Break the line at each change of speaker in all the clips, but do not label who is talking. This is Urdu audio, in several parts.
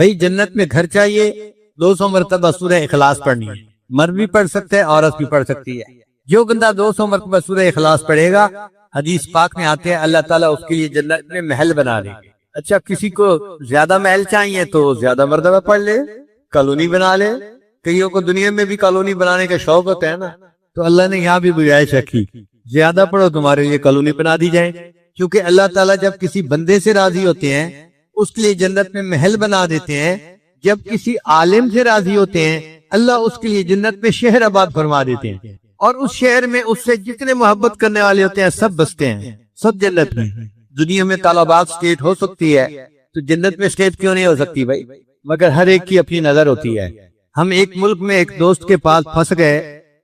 بھائی جنت میں گھر چاہیے 200 مرتبہ سورہ اخلاص پڑھنی ہے، مرد بھی پڑھ سکتا ہے، عورت بھی پڑھ سکتی ہے۔ جو بندہ 200 مرتبہ سورہ اخلاص پڑھے گا، حدیث پاک میں آتے ہیں اللہ تعالیٰ اس کے لیے جنت میں محل بنا دے گا۔ اچھا کسی کو زیادہ محل چاہیے تو زیادہ مرتبہ پڑھ لے، کالونی بنا لے، کئیوں کو دنیا میں بھی کالونی بنانے کا شوق ہوتا ہے نا، تو اللہ نے یہاں بھی گنجائش رکھی، زیادہ پڑھو تمہارے لیے کالونی بنا دی جائے، کیونکہ اللہ تعالیٰ جب کسی بندے سے راضی ہوتے ہیں اس کے لیے جنت میں محل بنا دیتے ہیں، جب کسی عالم سے راضی ہوتے ہیں اللہ اس کے لیے جنت میں شہر آباد فرما دیتے ہیں، اور اس شہر میں اس سے جتنے محبت کرنے والے ہوتے ہیں سب بستے ہیں، سب جنت میں۔ دنیا میں طالبات سٹیٹ ہو سکتی ہے تو جنت میں سٹیٹ کیوں نہیں ہو سکتی بھائی؟ مگر ہر ایک کی اپنی نظر ہوتی ہے۔ ہم ایک ملک میں ایک دوست کے پاس پھنس گئے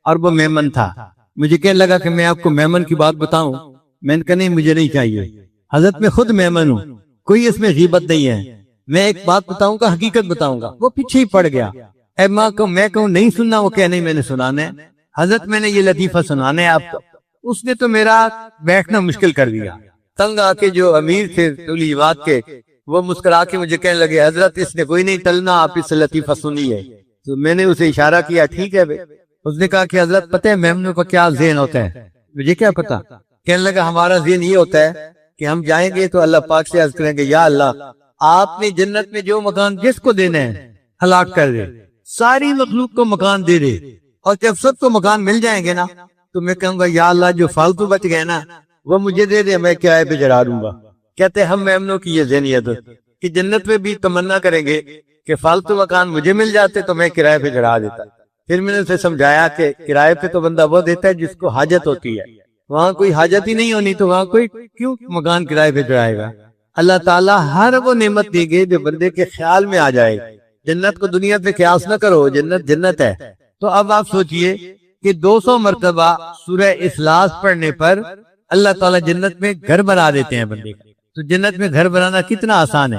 اور وہ میمن تھا، مجھے کہنے لگا کہ میں آپ کو میمن کی بات بتاؤں، میں نے کہا نہیں مجھے نہیں چاہیے، حضرت میں خود میمن ہوں، کوئی اس میں غیبت نہیں ہے، میں ایک بات بتاؤں گا، حقیقت بتاؤں گا۔ وہ پیچھے ہی پڑ گیا، اے ماں کو میں کہوں نہیں سننا، وہ کہ نہیں میں نے سنانا ہے، حضرت میں نے یہ لطیفہ سنانا ہے آپ کو۔ اس نے تو میرا بیٹھنا مشکل کر دیا، تنگ آ کے جو امیر تھے تولیبات کے وہ مسکرا کے مجھے کہنے لگے حضرت اس نے کوئی نہیں ٹلنا، آپ اس سے لطیفہ سنیے۔ تو میں نے اسے اشارہ کیا ٹھیک ہے بھائی۔ اس نے کہا کہ حضرت پتہ ہے میمنوں کا کیا ذہن ہوتا ہے؟ مجھے کیا پتا؟ کہنے لگا ہمارا ذہن یہ ہوتا ہے کہ ہم جائیں گے تو اللہ پاک سے عرض کریں گے یا اللہ آپ نے جنت میں جو مکان جس کو دینا ہے ہلاک کر دے، ساری مخلوق کو مکان دے دے، اور جب سب کو مکان مل جائیں گے نا تو میں کہوں گا یا اللہ جو فالتو بچ گئے نا وہ مجھے دے دے، میں کرائے پہ چڑھا دوں گا۔ کہتے ہیں ہم میمنوں کی یہ ذہنیت کہ جنت میں بھی تمنا کریں گے کہ فالتو مکان مجھے مل جاتے تو میں کرائے پہ چڑھا دیتا۔ پھر میں نے اسے سمجھایا کہ کرائے پہ تو بندہ وہ دیتا ہے جس کو حاجت ہوتی ہے، وہاں کوئی حاجت ہی نہیں ہونی تو وہاں کوئی کیوں مکان کرائے پہ چڑھائے گا؟ اللہ تعالیٰ ہر وہ نعمت دے گے جو بندے کے خیال میں آ جائے۔ جنت کو دنیا پہ قیاس نہ کرو، جنت جنت ہے۔ تو اب آپ سوچئے کہ 200 مرتبہ سورہ اخلاص پڑھنے پر اللہ تعالیٰ جنت میں گھر بنا دیتے ہیں بندے کا۔ تو جنت میں گھر بنانا کتنا آسان ہے۔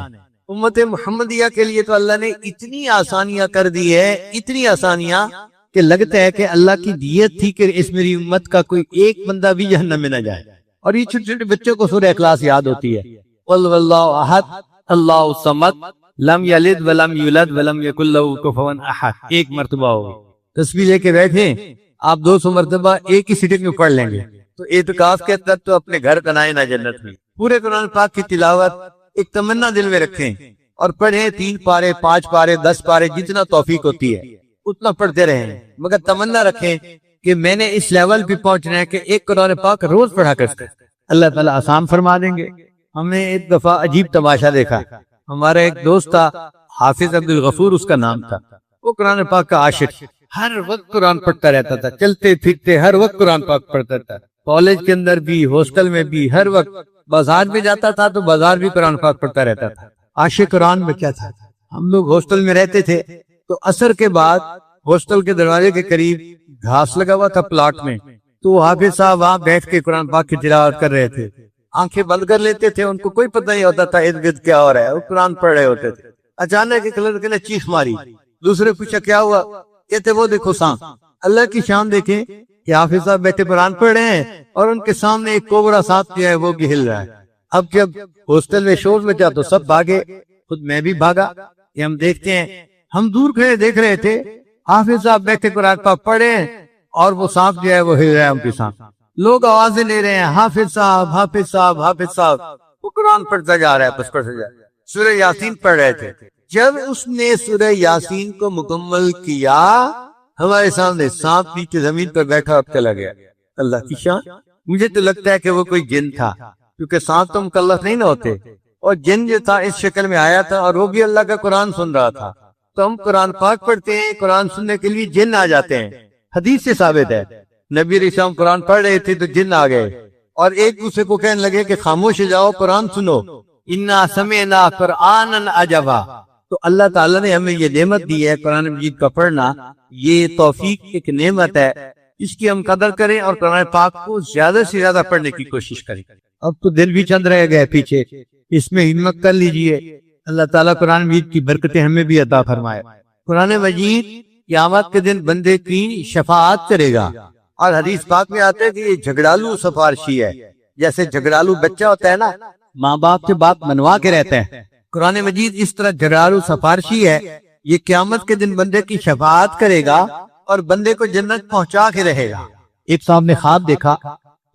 امت محمدیہ کے لیے تو اللہ نے اتنی آسانیاں کر دی ہے، اتنی آسانیاں کہ لگتا ہے کہ اللہ کی دیت تھی کہ اس میری امت کا کوئی ایک بندہ بھی جہنم میں نہ جائے۔ اور یہ چھوٹے چھوٹے بچوں کو سورہ اخلاص یاد ہوتی ہے، قل واللہ احد اللہ الصمد لم یلد ولم یولد ولم یکن لہ کفوا احد، ایک مرتبہ ہو۔ تسبیح لے کے بیٹھے آپ 200 مرتبہ ایک ہی سٹنگ میں پڑھ لیں گے تو اعتکاف کے اندر تو اپنے گھر بنائے نا جنت میں۔ پورے قرآن پاک کی تلاوت ایک تمنا دل میں رکھیں اور پڑھیں، 3 پارے 5 پارے 10 پارے جتنا توفیق ہوتی ہے اتنا پڑھتے رہیں، مگر تمنا رکھیں کہ میں نے اس لیول پہ پہنچنا ہے کہ ایک قرآن پاک روز پڑھا کرتے۔ اللہ تعالیٰ آسان فرما دیں گے۔ ہم نے ایک دفعہ عجیب تماشا دیکھا، ہمارا ایک دوست تھا حافظ عبدالغفور اس کا نام تھا، وہ قرآن پاک کا عاشق، ہر وقت قرآن پڑھتا رہتا تھا، چلتے پھرتے ہر وقت قرآن پاک پڑھتا تھا، کالج کے اندر بھی ہاسٹل میں بھی ہر وقت، بازار میں جاتا تھا تو بازار بھی قرآن پاک پڑھتا رہتا تھا، عاشق قرآن میں کیا تھا۔ ہم لوگ ہاسٹل میں رہتے تھے تو عصر کے بعد ہاسٹل کے دروازے کے قریب گھاس لگا ہوا تھا پلاٹ میں، تو حافظ صاحب وہاں بیٹھ کے قرآن پاک کی تلاوت کر رہے تھے، آنکھیں بند کر لیتے تھے، ان کو کوئی پتہ نہیں ہوتا تھا ارد گرد کیا ہو رہا ہے، وہ قرآن پڑھ رہے ہوتے تھے۔ اچانک ایک لڑکے نے چیخ ماری، دوسرے پوچھا کیا ہوا؟ کہتے وہ دیکھو سانپ۔ اللہ کی شان دیکھیں کہ حافظ صاحب بیٹھے قرآن پڑھ رہے ہیں اور ان کے سامنے ایک کوبرا سانپ جو ہے وہ بھی ہل رہا ہے۔ اب جب ہاسٹل میں شور مچا تو سب بھاگے، خود میں بھی بھاگا کہ ہم دیکھتے ہیں، ہم دور کھڑے دیکھ رہے تھے حافظ صاحب بیٹھے قرآن پاک پڑھے اور وہ سانپ جو ہے وہ ہل رہا ہے ان کے ساتھ، لوگ آوازیں لے رہے ہیں حافظ صاحب حافظ صاحب حافظ صاحب، وہ قرآن پڑھتا جا رہا ہے، بس پڑھتا جا رہا ہے۔ سورہ یاسین پڑھ رہے تھے، جب اس نے سورہ یاسین کو مکمل کیا ہمارے سامنے سانپ نیچے زمین پر بیٹھا اب چلا گیا۔ اللہ کی شان۔ مجھے تو لگتا ہے کہ وہ کوئی جن تھا، کیونکہ سانپ تو مکلف نہیں نہ ہوتے، اور جن جو تھا اس شکل میں آیا تھا اور وہ بھی اللہ کا قرآن سن رہا تھا۔ تو ہم قرآن پاک پڑھتے ہیں، قرآن سننے کے لیے جن آ جاتے ہیں، حدیث سے ثابت ہے۔ نبی علیہ السلام قرآن پڑھ رہے تھے تو جن آ گئے اور ایک دوسرے کو کہنے لگے کہ خاموش جاؤ قرآن سنو، انا سمعنا قرآنا عجبا۔ تو اللہ تعالیٰ نے ہمیں یہ نعمت دی ہے قرآن مجید کا پڑھنا، یہ توفیق ایک نعمت ہے، اس کی ہم قدر کریں اور قرآن پاک کو زیادہ سے زیادہ پڑھنے کی کوشش کریں۔ اب تو دل بھی چند رہ گئے پیچھے، اس میں ہمت کر لیجئے، اللہ تعالیٰ قرآن مجید کی برکتیں ہمیں بھی عطا فرمائے۔ قرآن مجید قیامت کے دن بندے کی شفاعت کرے گا، اور حدیث پاک میں آتا ہے کہ یہ جھگڑالو سفارشی ہے، جیسے جھگڑالو بچہ ہوتا ہے نا، ماں باپ سے بات منوا کے رہتا ہے، قرآن مجید اس طرح جرار و سفارشی ہے، یہ قیامت کے دن بندے کی شفاعت کرے گا اور بندے کو جنت پہنچا کے رہے گا۔ ایک صاحب نے خواب دیکھا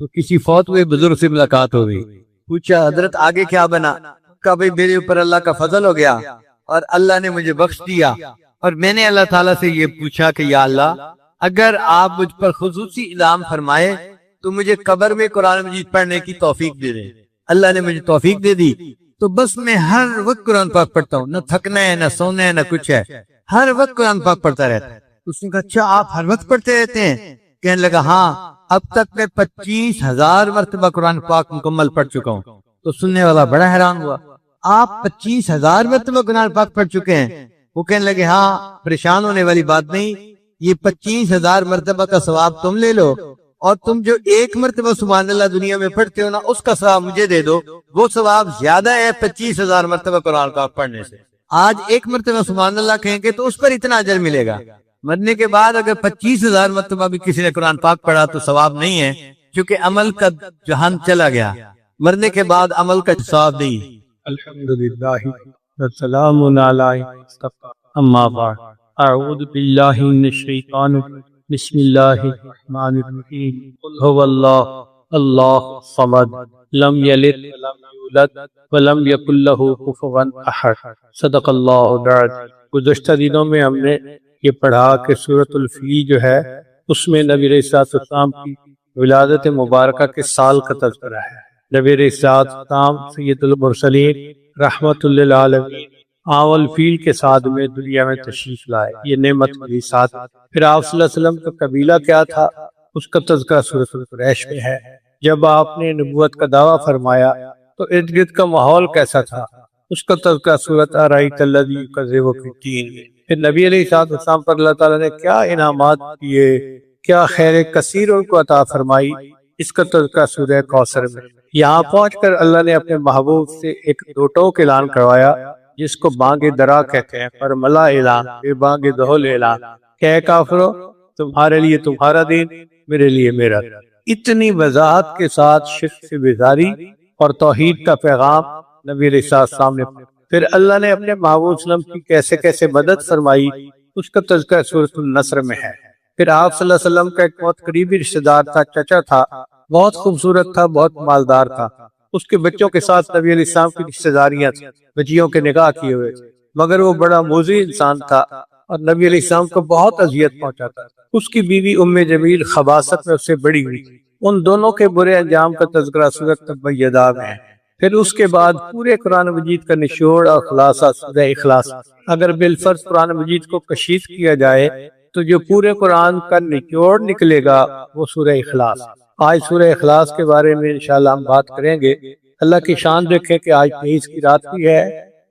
تو کسی فوت ہوئے بزرگ سے ملاقات ہو گئی، پوچھا حضرت آگے کیا بنا؟ کہا بھئی میرے اوپر اللہ کا فضل ہو گیا اور اللہ نے مجھے بخش دیا، اور میں نے اللہ تعالیٰ سے یہ پوچھا کہ یا اللہ اگر آپ مجھ پر خصوصی انعام فرمائے تو مجھے قبر میں قرآن مجید پڑھنے کی توفیق دے دیں۔ اللہ نے مجھے توفیق دے دی تو بس میں ہر وقت قرآن پاک پڑھتا ہوں، نہ تھکنا ہے نہ سونا ہے نہ کچھ ہے، ہر وقت قرآن پاک پڑھتا رہتا ہے۔ اس نے کہا اچھا آپ ہر وقت پڑھتے رہتے ہیں؟ کہنے لگا ہاں، اب تک میں 25,000 مرتبہ قرآن پاک مکمل پڑھ چکا ہوں۔ تو سننے والا بڑا حیران ہوا، آپ 25,000 مرتبہ قرآن پاک پڑھ چکے ہیں؟ وہ کہنے لگے ہاں، پریشان ہونے والی بات نہیں، یہ 25,000 مرتبہ کا ثواب تم لے لو، اور تم جو ایک مرتبہ سبحان اللہ دنیا میں پڑھتے ہو نا، اس کا ثواب مجھے دے دو، وہ ثواب زیادہ ہے 25,000 مرتبہ قرآن پاک پڑھنے سے۔ آج ایک مرتبہ سبحان اللہ کہیں گے تو اس پر اتنا اجر ملے گا، مرنے کے بعد اگر 25,000 مرتبہ بھی کسی نے قرآن پاک پڑھا تو ثواب نہیں ہے، کیونکہ عمل کا جہان چلا گیا، مرنے کے بعد عمل کا ثواب نہیں۔
الحمدللہ والسلام علی اما بعد، اعوذ باللہ من الشیطان الرجیم، بسم اللہ الرحمن الرحیم، قل هو اللہ اللہ الصمد لم یلد ولم یولد ولم یکن لہ کفوا احد، صدق اللہ العظیم۔ گزشتہ دنوں میں ہم نے یہ پڑھا کہ سورۃ الفیل جو ہے اس میں نبی علیہ السلام کی ولادت مبارکہ کے سال کا تذکرہ ہے۔ نبی علیہ السلام سید المرسلین رحمت للعالمین عام الفیل کے ساتھ میں دنیا میں تشریف لائے، یہ نعمت کے ساتھ۔ پھر آپ صلی اللہ علیہ وسلم کا قبیلہ کیا تھا، اس کا تذکرہ سورۃ القریش میں ہے۔ جب آپ نے نبوت کا دعویٰ فرمایا تو ارد گرد کا ماحول کیسا تھا، اس کا تذکرہ سورۃ ارأیت الذی یکذب بالدین میں۔ پھر نبی علیہ السلام پر اللہ تعالیٰ نے کیا انعامات کیے، کیا خیر کثیر ان کو عطا فرمائی، اس کا تذکرہ سورہ کوثر میں۔ یہاں پہنچ کر اللہ نے اپنے محبوب سے ایک دو ٹوک اعلان کروایا، جس کو بانگ درا کہتے ہیں، پر ملا اعلان، پھر بانگ دہل اعلان کہ اے کافرو تمہارے لیے تمہارا دین، میرے لیے میرا۔ اتنی وضاحت کے ساتھ شرک سے بیزاری اور توحید کا پیغام نبی علیہ السلام نے۔ پھر اللہ نے اپنے محبوب صلی اللہ علیہ وسلم کی کیسے کیسے مدد فرمائی، اس کا تذکرہ سورۃ النصر میں ہے۔ پھر آپ صلی اللہ علیہ وسلم کا ایک بہت قریبی رشتہ دار تھا، چچا تھا، بہت خوبصورت تھا، بہت مالدار تھا، اس کے بچوں کے ساتھ نبی علیہ السلام کی رشتہ داریاں تھیں، بچیوں کے نکاح کیے ہوئے تھے، مگر وہ بڑا موذی انسان تھا اور نبی علیہ السلام کو بہت اذیت پہنچاتا تھا۔ اس کی بیوی ام جمیل خباثت میں اس سے بڑی ہوئی تھی، ان دونوں کے برے انجام کا تذکرہ سورۃ تبیدہ میں ہے۔ پھر اس کے بعد پورے قرآن مجید کا نچوڑ اور خلاصہ سورہ اخلاص۔ اگر بالفرض قرآن مجید کو کشیف کیا جائے تو جو پورے قرآن کا نچوڑ نکلے گا وہ سورہ اخلاص۔ آج سورہ اخلاص کے بارے میں انشاءاللہ ہم بات کریں گے۔ اللہ کی شان دیکھیں کہ آج 23 کی رات بھی ہے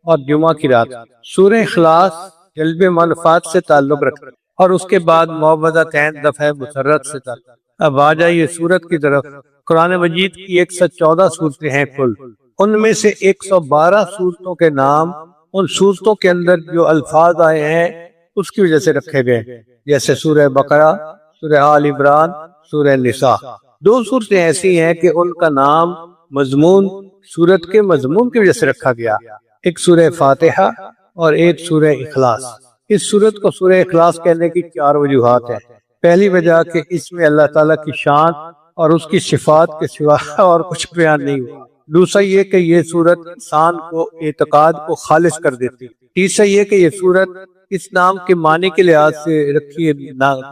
اور جمعہ کی رات۔ سورہ اخلاص جلب منفعت سے تعلق رکھتا ہے اور اس کے بعد معوذتین دفع مسرت سے تعلق۔ اب آ جائیے سورت کی طرف۔ قرآن مجید کی 114 صورتیں ہیں کل، ان میں سے 112 صورتوں کے نام ان صورتوں کے اندر جو الفاظ آئے ہیں اس کی وجہ سے رکھے گئے، جیسے سورہ بقرہ، سورہ آل عمران، سورہ نساء۔ دو صورتیں ایسی ہیں کہ ان کا نام مضمون سورت کے مضمون کی وجہ سے رکھا گیا، ایک سورہ فاتحہ اور ایک سورہ اخلاص۔ اس سورت کو سورہ اخلاص کہنے کی 4 وجوہات ہیں۔ پہلی وجہ کہ اس میں اللہ تعالیٰ کی شان اور اس کی صفات کے سوا اور کچھ بیان نہیں ہوا۔ دوسرا یہ کہ یہ سورت انسان کو اعتقاد کو خالص کر دیتی۔ تیسرا یہ کہ یہ سورت اس نام کے معنی کے لحاظ سے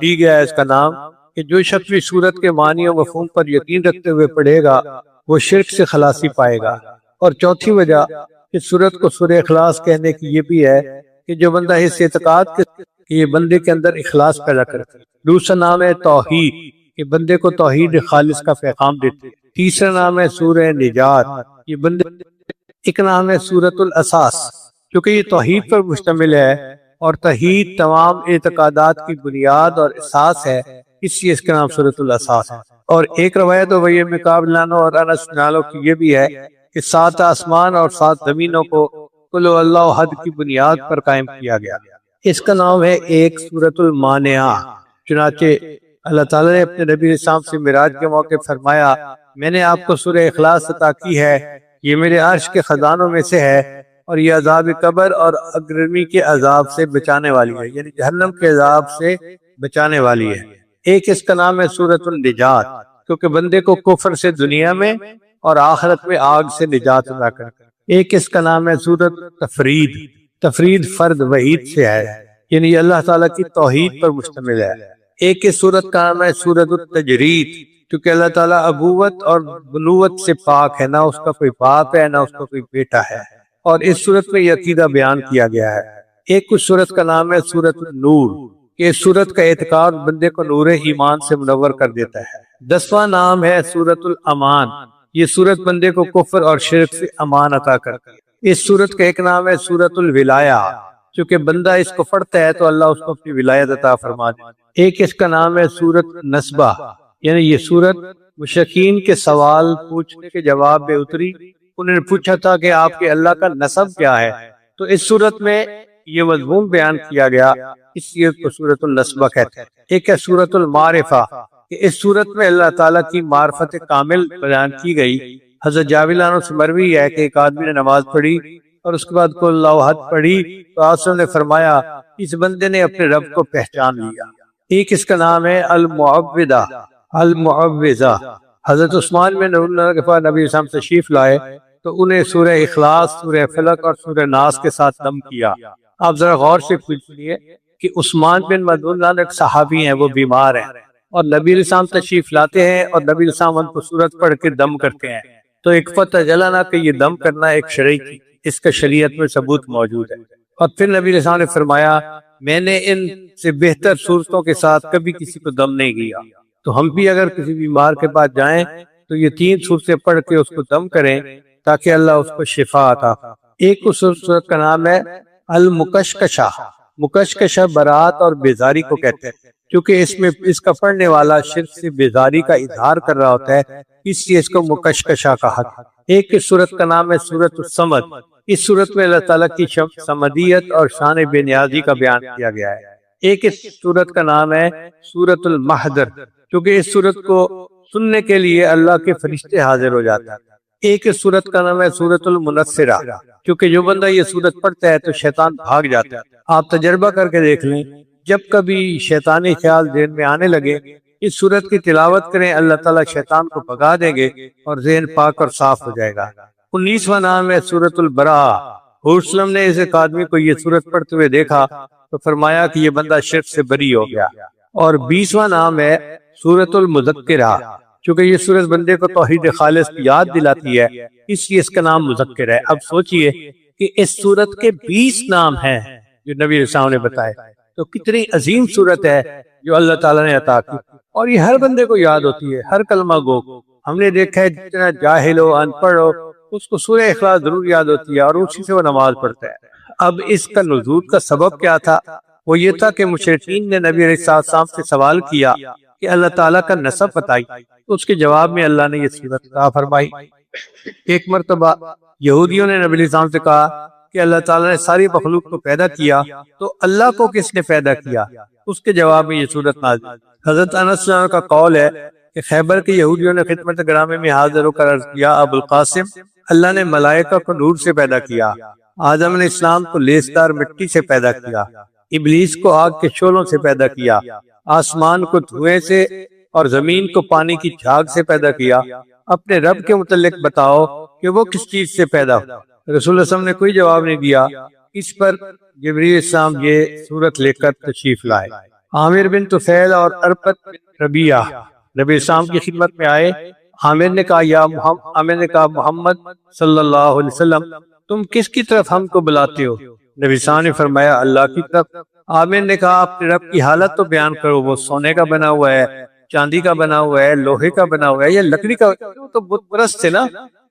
دی گیا ہے اس کا نام کہ جو شخص بھی سورت کے معنی و مفہوم پر یقین رکھتے ہوئے پڑھے گا وہ شرک سے خلاصی پائے گا۔ اور چوتھی وجہ اس سورت کو سورہ اخلاص کہنے کی یہ بھی ہے کہ جو بندہ اس اعتقاد کے یہ بندے کے اندر اخلاص پیدا کرتا ہے۔ دوسرا نام ہے توحید، یہ بندے کو توحید خالص کا پیغام دیتے ہیں۔ تیسرا نام ہے سورہ نجات، یہ بندے ایک نام ہے سورۃ الاساس، کیونکہ یہ توحید پر مشتمل ہے اور توحید تمام اعتقادات کی بنیاد اور اساس ہے، اس لیے اس کا نام سورۃ الاساس ہے۔ اور ایک روایت ابی بن کعب اور انس نالوں کی یہ بھی ہے کہ 7 آسمان اور 7 زمینوں کو قل هو اللہ احد کی بنیاد پر قائم کیا گیا۔ اس کا نام ہے ایک سورۃ المانعہ۔ چنانچہ اللہ تعالیٰ نے اپنے نبی السلام سے معراج کے موقع فرمایا میں نے آپ کو سورہ اخلاص عطا کی ہے، یہ میرے عرش کے خزانوں میں سے ہے اور یہ عذاب قبر اور اگرمی کے عذاب سے بچانے والی ہے، یعنی جہنم کے عذاب سے بچانے والی ہے۔ ایک اس کا نام ہے سورۃ النجات، کیونکہ بندے کو کفر سے دنیا میں اور آخرت میں آگ سے نجات عطا کرتا ہے۔ ایک اس کا نام ہے سورۃ تفرید، تفرید فرد وحید سے ہے، یعنی یہ اللہ تعالیٰ کی توحید پر مشتمل ہے۔ ایک اس سورت کا نام ہے سورۃ التجرید، کیونکہ اللہ تعالیٰ ابوت اور بنوت سے پاک ہے، نہ اس کا کوئی باپ ہے نہ اس کا کوئی بیٹا ہے، اور اس سورت میں یہ عقیدہ بیان کیا گیا ہے۔ ایک اس سورت کا نام ہے سورۃ النور، کہ اس سورت کا اعتقاد بندے کو نور ایمان سے منور کر دیتا ہے۔ 10واں نام ہے سورۃ الامان، یہ سورت بندے کو کفر اور شرک سے امان عطا کرتی ہے۔ اس سورت کا ایک نام ہے سورۃ الولایہ، چونکہ بندہ اس کو پڑھتا ہے تو اللہ اس کو اپنی ولایت عطا فرما دیتا ہے۔ ایک اس کا نام ہے سورۃ نسبہ، یعنی یہ سورت مشرکین کے سوال پوچھنے کے جواب میں اتری۔ انہوں نے پوچھا تھا کہ آپ کے اللہ کا نسب کیا ہے، تو اس سورت میں یہ مضمون بیان کیا گیا، اس لیے کو سورۃ النسبہ کہتے ہیں۔ ایک ہے سورۃ المعرفہ، کہ اس سورت میں اللہ تعالیٰ کی معرفت کامل بیان کی گئی۔ حضرت جابر عنہ سے مروی ہے کہ ایک آدمی نے نماز پڑھی اور اس کے بعد قل اللہ احد پڑھی تو آپ نے فرمایا اس بندے نے اپنے رب کو پہچان لیا۔ ایک اس کا نام ہے المعوذہ، المعوذہ۔ حضرت عثمان بن عفان کے پاس نبی اسلام تشریف لائے تو انہیں سورہ اخلاص، سورہ فلق اور سورہ ناس کے ساتھ دم کیا۔ آپ ذرا غور سے پوچھئے کہ عثمان بن مظعون ایک صحابی ہیں، وہ بیمار ہیں اور نبی علیہ السلام تشریف لاتے ہیں اور نبی علیہ السلام ان کو سورت پڑھ کے دم کرتے ہیں، تو ایک پتہ چلا کہ یہ دم کرنا ایک شرعی کی، اس کا شریعت میں ثبوت موجود ہے۔ اور پھر نبی علیہ السلام نے فرمایا میں نے ان سے بہتر صورتوں کے ساتھ کبھی کسی کو دم نہیں کیا، تو ہم بھی اگر کسی بیمار کے پاس جائیں تو یہ 3 صورتیں پڑھ کے اس کو دم کریں تاکہ اللہ اس کو شفا عطا۔ ایک اس صورت کا نام ہے المکشکشہ، مکشکشہ برات اور بیزاری کو کہتے ہیں، کیونکہ اس میں اس کا پڑھنے والا شرک سے بیزاری کا اظہار کر رہا ہوتا ہے، اس لیے اس کو مکشکشہ کہا۔ ایک اس سورت کا نام ہے سورۃ الصمد، اس سورت میں اللہ تعالیٰ کی صمدیت اور شان بے نیازی کا بیان کیا گیا ہے۔ ایک اس سورت کا نام ہے سورۃ المحضر، کیونکہ اس سورت کو سننے کے لیے اللہ کے فرشتے حاضر ہو جاتے ہیں۔ ایک اس سورت کا نام ہے سورۃ المنصرہ، کیونکہ جو بندہ یہ سورت پڑھتا ہے تو شیطان بھاگ جاتا ہے۔ آپ تجربہ کر کے دیکھ لیں، جب کبھی شیطانی خیال ذہن میں آنے لگے اس سورت کی تلاوت کریں، اللہ تعالیٰ شیطان کو بھگا دیں گے اور ذہن پاک اور صاف ہو جائے گا۔ 19واں نام ہے سورۃ البراء۔ حضور صلی اللہ علیہ وسلم نے اس ایک آدمی کو یہ سورت پڑھتے ہوئے دیکھا تو فرمایا کہ یہ بندہ شرک سے بری ہو گیا۔ اور 20واں نام ہے سورۃ المذکرہ، چونکہ یہ سورت بندے کو توحید خالص کی یاد دلاتی ہے، اس لیے اس کا نام مذکر ہے۔ اب سوچئے کہ اس سورت کے 20 نام ہیں جو نبی علیہ السلام نے بتائے، تو کتنی عظیم سورت ہے جو اللہ تعالیٰ نے عطا کی، اور یہ ہر بندے کو یاد ہوتی ہے، ہر کلمہ گو۔ ہم نے دیکھا ہے جتنا جاہل ہو، ان پڑھ ہو، اس کو سورہ اخلاص ضرور یاد ہوتی ہے اور اسی سے وہ نماز پڑھتا ہے۔ اب اس کا نزول کا سبب کیا تھا؟ وہ یہ تھا کہ مشرکین نے نبی علیہ السلام سے سوال کیا کہ اللہ تعالیٰ کا نسب بتائی، اس کے جواب میں اللہ نے یہ سورت عطا فرمائی۔ ایک مرتبہ یہودیوں نے نبی علیہ السلام سے کہا کہ اللہ تعالیٰ نے ساری مخلوق کو پیدا کیا تو اللہ کو کس نے پیدا کیا؟ اس کے جواب میں یہ سورت نازل۔ حضرت انس رضی اللہ عنہ کا قول ہے کہ خیبر کے یہودیوں نے خدمت گرامی میں حاضر ہو کر عرض کیا ابو القاسم، اللہ نے ملائکہ کو نور سے پیدا کیا، آدم علیہ السلام کو لیسدار مٹی سے پیدا کیا، ابلیس کو آگ کے شعلوں سے پیدا کیا، آسمان کو دھوئیں سے اور زمین کو پانی کی جھاگ سے پیدا کیا، اپنے رب کے متعلق بتاؤ کہ وہ کس چیز سے پیدا ہو؟ رسول اللہ صلی اللہ علیہ وسلم نے کوئی جواب نہیں دیا۔ اس پر جبریل السلام یہ سورت لے کر تشریف لائے۔ عامر بن طفیل اور اربت بن ربیعہ نبی السلام کی خدمت میں آئے۔ عامر نے کہا محمد صلی اللہ علیہ وسلم تم کس کی طرف ہم کو بلاتے ہو؟ نبی السلام نے فرمایا اللہ کی طرف۔ عامر نے کہا اپنے رب کی حالت تو بیان کرو، وہ سونے کا بنا ہوا ہے، چاندی کا بنا ہوا ہے، لوہے کا بنا ہوا ہے یا لکڑی کا؟ تو بت پرست تھے نا،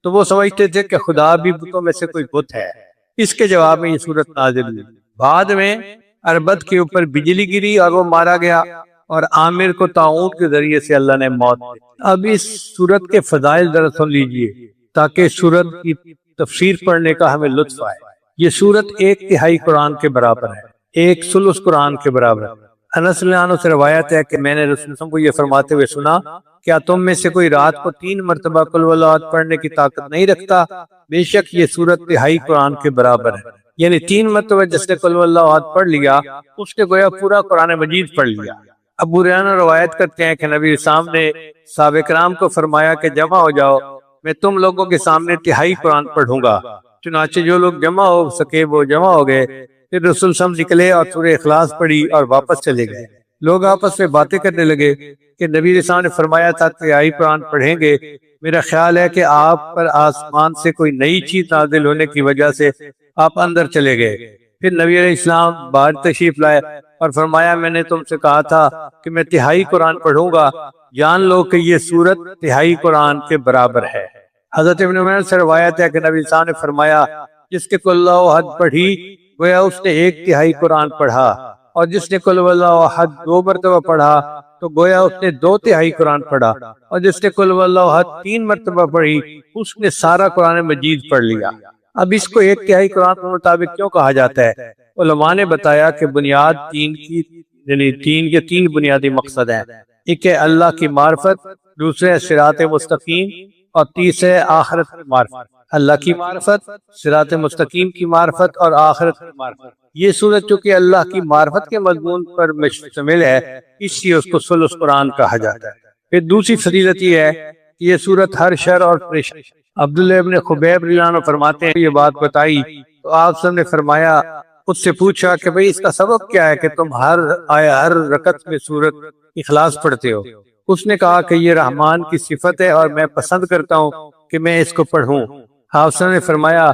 تو وہ سمجھتے تھے کہ خدا بھی بتوں میں سے کوئی بت ہے۔ اس کے جواب میں یہ سورت نازل ہوئی۔ بعد میں اربد کے اوپر بجلی گری اور وہ مارا گیا، اور عامر کو طاعون کے ذریعے سے اللہ نے موت دی۔ اب اس سورت کے فضائل ذرا سن لیجئے تاکہ سورت کی تفسیر پڑھنے کا ہمیں لطف آئے۔ یہ سورت 1/3 قرآن کے برابر ہے، 1/3 قرآن کے برابر ہے۔ انس رضی اللہ عنہ سے روایت ہے کہ میں نے رسول اللہ کو یہ فرماتے ہوئے سنا کہ کیا تم میں سے کوئی رات کو 3 مرتبہ قل ہو اللہ احد پڑھنے کی طاقت نہیں رکھتا؟ بے شک یہ سورت تہائی قرآن کے برابر ہے۔ یعنی 3 مرتبہ جس نے قل ہو اللہ احد پڑھ لیا اس نے گویا پورا قرآن مجید پڑھ لیا۔ ابو ریحانہ روایت کرتے ہیں کہ نبی اسلام نے صحابہ کرام کو فرمایا کہ جمع ہو جاؤ، میں تم لوگوں کے سامنے تہائی قرآن پڑھوں گا۔ چنانچہ جو لوگ جمع ہو سکے وہ جمع ہو گئے۔ پھر رسول صلی اللہ علیہ وسلم نکلے اور سورہ اخلاص پڑھی اور واپس چلے گئے۔ لوگ آپس میں باتیں کرنے لگے کہ نبی اسلام نے فرمایا تھا تہائی قرآن پڑھیں گے، میرا خیال ہے کہ آپ پر آسمان سے کوئی نئی چیز نازل ہونے کی وجہ سے آپ اندر چلے گئے۔ پھر نبی علیہ السلام باہر تشریف لائے اور فرمایا میں نے تم سے کہا تھا کہ میں تہائی قرآن پڑھوں گا، جان لو کہ یہ سورت تہائی قرآن کے برابر ہے۔ حضرت ابن عمر سے روایت ہے کہ نبی صلی اللہ علیہ وسلم نے فرمایا جس کے قل اللہ احد پڑھی گویا اس نے 1 تہائی قرآن پڑھا، اور جس نے قل اللہ احد 2 مرتبہ پڑھا تو گویا اس نے 2 تہائی قرآن پڑھا، اور جس نے قل اللہ احد 3 مرتبہ پڑھی اس نے سارا قرآن مجید پڑھ لیا۔ اب اس کو 1 تہائی قرآن کے مطابق کیوں کہا جاتا ہے؟ علماء نے بتایا کہ بنیاد 3 بنیادی مقصد ہیں۔ ایک ہے اللہ کی معرفت، دوسرے ہے صراط مستقیم، اور تیسرے ہے آخرت کی معرفت۔ اللہ کی معرفت، صراط مستقیم کی معرفت اور آخرت کی معرفت۔ یہ سورت چونکہ اللہ کی معرفت کے مضمون پر مشتمل ہے اس لیے اس کو ثلث قرآن کہا جاتا ہے۔ پھر دوسری فضیلت یہ ہے کہ یہ سورت ہر شر اور پریشانی، عبداللہ ابن خبیب رضی اللہ عنہ فرماتے ہیں یہ بات بتائی تو آپ نے فرمایا، اس سے پوچھا کہ بھئی اس کا سبب کیا ہے کہ تم ہر رکعت میں سورت اخلاص پڑھتے ہو؟ اس نے کہا کہ یہ رحمان کی صفت ہے اور میں پسند کرتا ہوں کہ میں اس کو پڑھوں۔ آپ نے فرمایا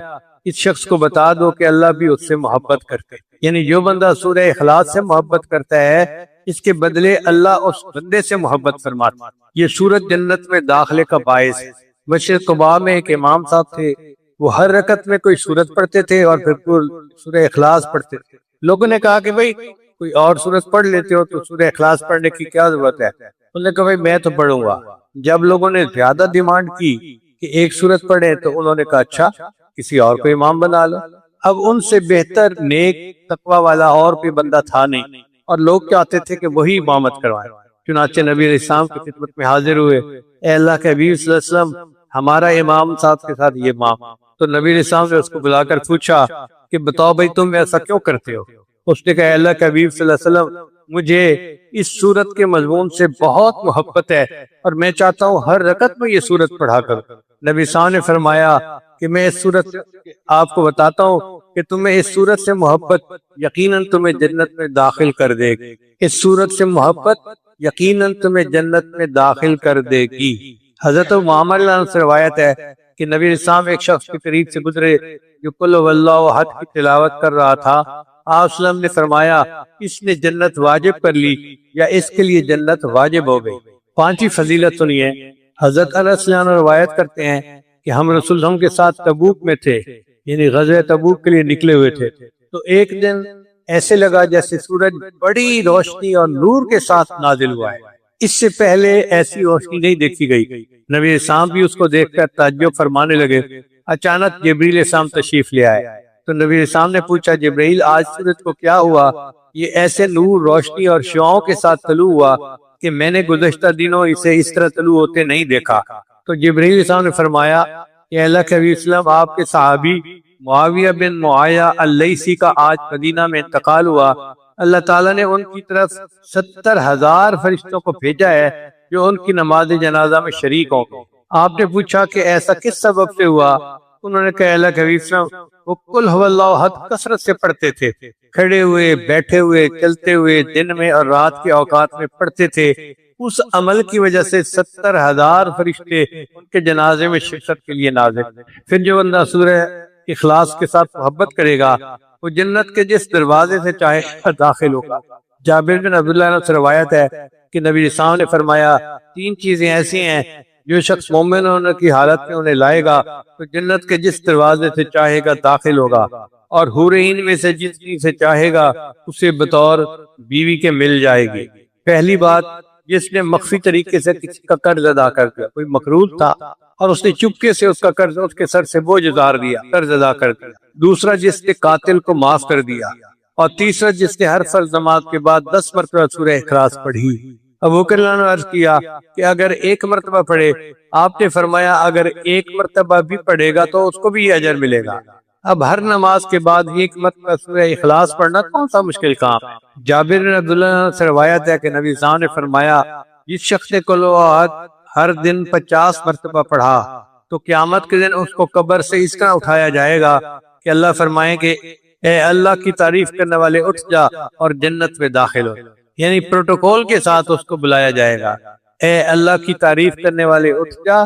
اس شخص کو بتا دو کہ اللہ بھی اس سے محبت کرتے، یعنی جو بندہ سورہ اخلاص سے محبت کرتا ہے اس کے بدلے اللہ اس بندے سے محبت فرماتا۔ یہ سورت جنت میں داخلے کا باعث ہے۔ مسجد قباء میں ایک امام صاحب تھے، وہ ہر رکعت میں کوئی سورت پڑھتے تھے اور پھر سورہ اخلاص پڑھتے تھے۔ لوگوں نے کہا کہ بھئی کوئی اور سورت پڑھ لیتے ہو تو سورہ اخلاص پڑھنے کی کیا ضرورت ہے؟ انہوں نے کہا بھئی میں تو پڑھوں گا۔ جب لوگوں نے زیادہ ڈیمانڈ کی کہ 1 سورت پڑھے تو انہوں نے کہا اچھا کسی اور کو امام بنا لو۔ اب ان سے بہتر نیک تقوی والا اور کوئی بندہ تھا نہیں، اور لوگ چاہتے تھے کہ وہی امامت کروائیں۔ چنانچہ نبی علیہ السلام کی خدمت میں حاضر ہوئے، اے اللہ کے حبیب صلی اللہ علیہ وسلم ہمارا امام صاحب کے ساتھ یہ امام۔ تو نبی علیہ السلام نے اس کو بلا کر پوچھا کہ بتاؤ بھائی تم ایسا کیوں کرتے ہو؟ اس نے کہا اے اللہ کے حبیب صلی اللہ علیہ وسلم مجھے اس سورت کے مضمون سے بہت محبت ہے اور میں چاہتا ہوں ہر رکعت میں یہ سورت پڑھا کروں۔ نبی صاحب نے فرمایا کہ میں اس سورت آپ کو بتاتا ہوں کہ تمہیں اس سورت سے محبت یقیناً تمہیں جنت میں داخل کر دے گی۔ اس سورت سے محبت یقیناً تمہیں جنت میں داخل کر دے گی۔ حضرت معمر اللہ سے روایت ہے کہ نبی اسلام ایک شخص کے قریب سے گزرے جو قل هو اللہ احد کی تلاوت کر رہا تھا۔ آپ صلی اللہ علیہ وسلم نے فرمایا اس نے جنت واجب کر لی یا اس کے لیے جنت واجب ہو گئی۔ 5ویں فضیلت سنیے، حضرت انس رضی اللہ عنہ روایت کرتے ہیں کہ ہم رسول اللہ کے ساتھ تبوک میں تھے، یعنی غزوہ تبوک کے لیے نکلے ہوئے تھے، تو ایک دن ایسے لگا جیسے سورج بڑی روشنی اور نور کے ساتھ نازل ہوا ہے، اس سے پہلے ایسی روشنی نہیں دیکھی گئی۔ نبی السلام بھی اس کو دیکھ کر تعجب فرمانے لگے۔ اچانک جبریل السلام تشریف لے آئے تو نبی السلام نے پوچھا جبریل آج سورج کو کیا ہوا؟ یہ ایسے نور روشنی اور شعاؤں کے ساتھ طلوع ہوا کہ میں نے گزشتہ دنوں اسے اس طرح طلوع ہوتے نہیں دیکھا۔ تو جبریل السلام نے فرمایا کہ اللہ کے حبیب صلی اللہ علیہ وسلم آپ کے صحابی معاویہ بن معاویہ اللیثی کا آج مدینہ میں انتقال ہوا۔ اللہ تعالیٰ نے ان کی طرف 70,000 فرشتوں کو بھیجا ہے جو ان کی نماز جنازہ میں شریک ہوں گے۔ آپ نے پوچھا کہ ایسا کس سبب سے ہوا؟ انہوں نے کہا اللہ کے حبیب صلی اللہ علیہ وسلم وہ قل هو اللہ احد کثرت سے پڑھتے تھے، کھڑے ہوئے، بیٹھے ہوئے، چلتے ہوئے، دن میں اور رات کے اوقات میں پڑھتے تھے۔ اس عمل کی وجہ سے 70,000 فرشتے ان کے جنازے میں شرکت کے لیے نازل۔ پھر جو بندہ سورہ اخلاص کے ساتھ محبت کرے گا وہ جنت کے جس دروازے سے چاہے داخل ہوگا۔ جابر بن عبداللہ سے روایت ہے کہ نبی صاحب نے فرمایا 3 چیزیں ایسی ہیں جو شخص مومن ہونے کی حالت میں انہیں لائے گا تو جنت کے جس دروازے سے چاہے گا داخل ہوگا، اور حورین میں سے جس چیز سے چاہے گا اسے بطور بیوی کے مل جائے گی۔ پہلی بات جس نے مخفی طریقے سے کسی کا قرض ادا کر دیا، کوئی مقروض تھا اور اس نے چپکے سے اس کا قرض اس کے سر سے بوجھ اتار دیا، قرض ادا کر دیا۔ دوسرا جس نے قاتل کو معاف کر دیا، اور تیسرا جس نے ہر فرض نماز کے بعد 10 مرتبہ سورہ اخلاص پڑھی۔ ابو بکر رضی اللہ عنہ نے عرض کیا کہ اگر ایک مرتبہ پڑھے، آپ نے فرمایا اگر ایک مرتبہ بھی پڑھے گا تو اس کو بھی یہ اجر ملے گا۔ اب ہر نماز کے بعد ایک مرتبہ سورہ اخلاص پڑھنا کون سا مشکل کام ہے؟ جابر بن عبداللہ سے روایت ہے کہ نبی صاحب نے فرمایا جس شخص نے قل ہو احد ہر دن 50 مرتبہ پڑھا تو قیامت کے دن اس کو قبر سے اس طرح اٹھایا جائے گا کہ اللہ فرمائے کہ اے اللہ کی تعریف کرنے والے اٹھ جا اور جنت میں داخل ہو، یعنی پروٹوکول کے ساتھ اس کو بلایا جائے گا، اے اللہ کی تعریف کرنے والے اٹھ جا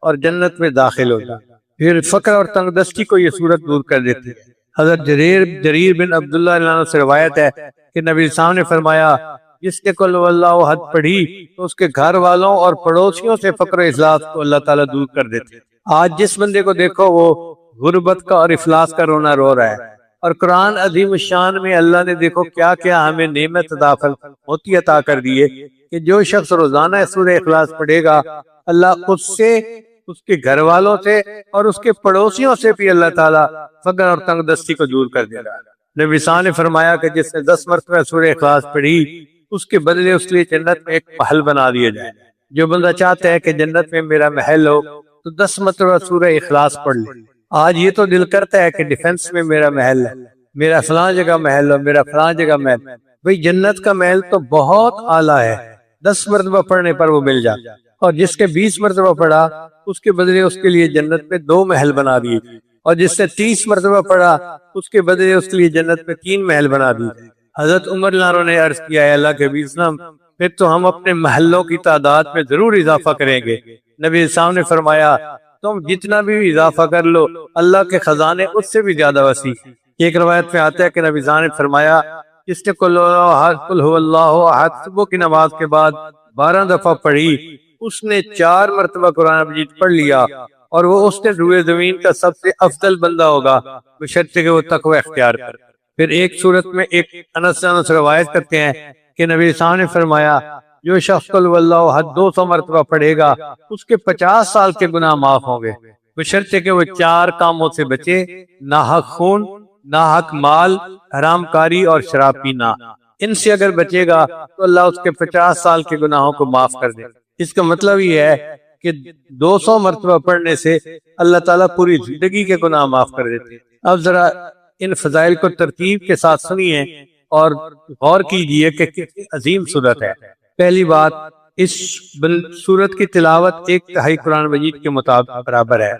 اور جنت میں داخل ہو جا۔ پھر فقر اور تنگ دستی کو یہ صورت دور کر دیتی ہے۔ حضرت جریر بن عبداللہ رضی اللہ عنہ سے روایت ہے کہ نبی صاحب نے فرمایا جس نے قل هو اللہ احد پڑھی تو اس کے گھر والوں اور پڑوسیوں سے فقر و افلاس کو اللہ تعالیٰ دور کر دیتے۔ آج جس بندے کو دیکھو وہ غربت کا اور افلاس کا رونا رو رہا ہے، اور قرآن عظیم الشان میں اللہ نے دیکھو کیا کیا ہمیں نعمت موتی عطا کر دیے کہ جو شخص روزانہ سورہ اخلاص پڑھے گا اللہ اس سے، اس کے گھر والوں سے اور اس کے پڑوسیوں سے بھی اللہ تعالیٰ فقر اور تنگ دستی کو دور کر دے گا۔ نبی صاحب نے فرمایا کہ جس نے 10 مرتبہ سورہ اخلاص پڑھی اس کے بدلے اس کے لیے جنت میں ایک محل بنا دیا جائے۔ جو بندہ چاہتا ہے کہ جنت میں میرا محل ہو تو 10 مرتبہ سورہ اخلاص پڑھ لے۔ آج یہ تو دل کرتا ہے کہ ڈیفنس میں میرا محل ہے، میرا فلاں جگہ محل ہو، میرا فلاں جگہ محل۔ بھئی جنت کا محل تو بہت اعلیٰ ہے، 10 مرتبہ پڑھنے پر وہ مل جاتا، اور جس کے 20 مرتبہ پڑھا اس کے بدلے اس کے لیے جنت میں 2 محل بنا دیے، اور جس سے 30 مرتبہ پڑھا اس کے بدلے اس کے لیے جنت میں 3 محل بنا دیے۔ حضرت عمر رضی اللہ عنہ نے عرض کیا ہے اللہ کے نبی صلی اللہ علیہ وسلم پھر تو ہم اپنے محلوں کی تعداد میں ضرور اضافہ کریں گے۔ نبی صاحب نے فرمایا تم جتنا بھی اضافہ کر لو اللہ کے خزانے اس سے بھی زیادہ وسیع۔ ایک روایت میں آتا ہے کہ نبی صاحب نے فرمایا جس نے قل هو اللہ احد صبح کی نماز کے بعد 12 دفعہ پڑھی اس نے 4 مرتبہ قرآن مجید پڑھ لیا اور وہ اس نے روئے زمین کا سب سے افضل بندہ ہوگا بشرطے کہ وہ تقوی اختیار کر۔ پھر ایک صورت میں ایک انس سے روایت کرتے ہیں کہ نبی صاحب نے فرمایا جو شخص قل هو اللہ احد 200 مرتبہ پڑھے گا اس کے 50 سال کے گناہ معاف ہوں گے بشرطے کہ وہ 4 کاموں سے بچے، ناحق خون، ناحق مال، حرام کاری اور شراب پینا۔ ان سے اگر بچے گا تو اللہ اس کے 50 سال کے گناہوں کو معاف کر دے۔ اس کا مطلب یہ ہے کہ 200 مرتبہ پڑھنے سے اللہ تعالیٰ پوری زندگی کے گناہ معاف کر دیتے۔ اب ذرا ان فضائل کو ترتیب کے ساتھ سنیے اور غور کیجئے کہ کتنی عظیم صورت ہے۔ پہلی بات، اس صورت کی تلاوت 1/3 قرآن مجید کے مطابق برابر ہے۔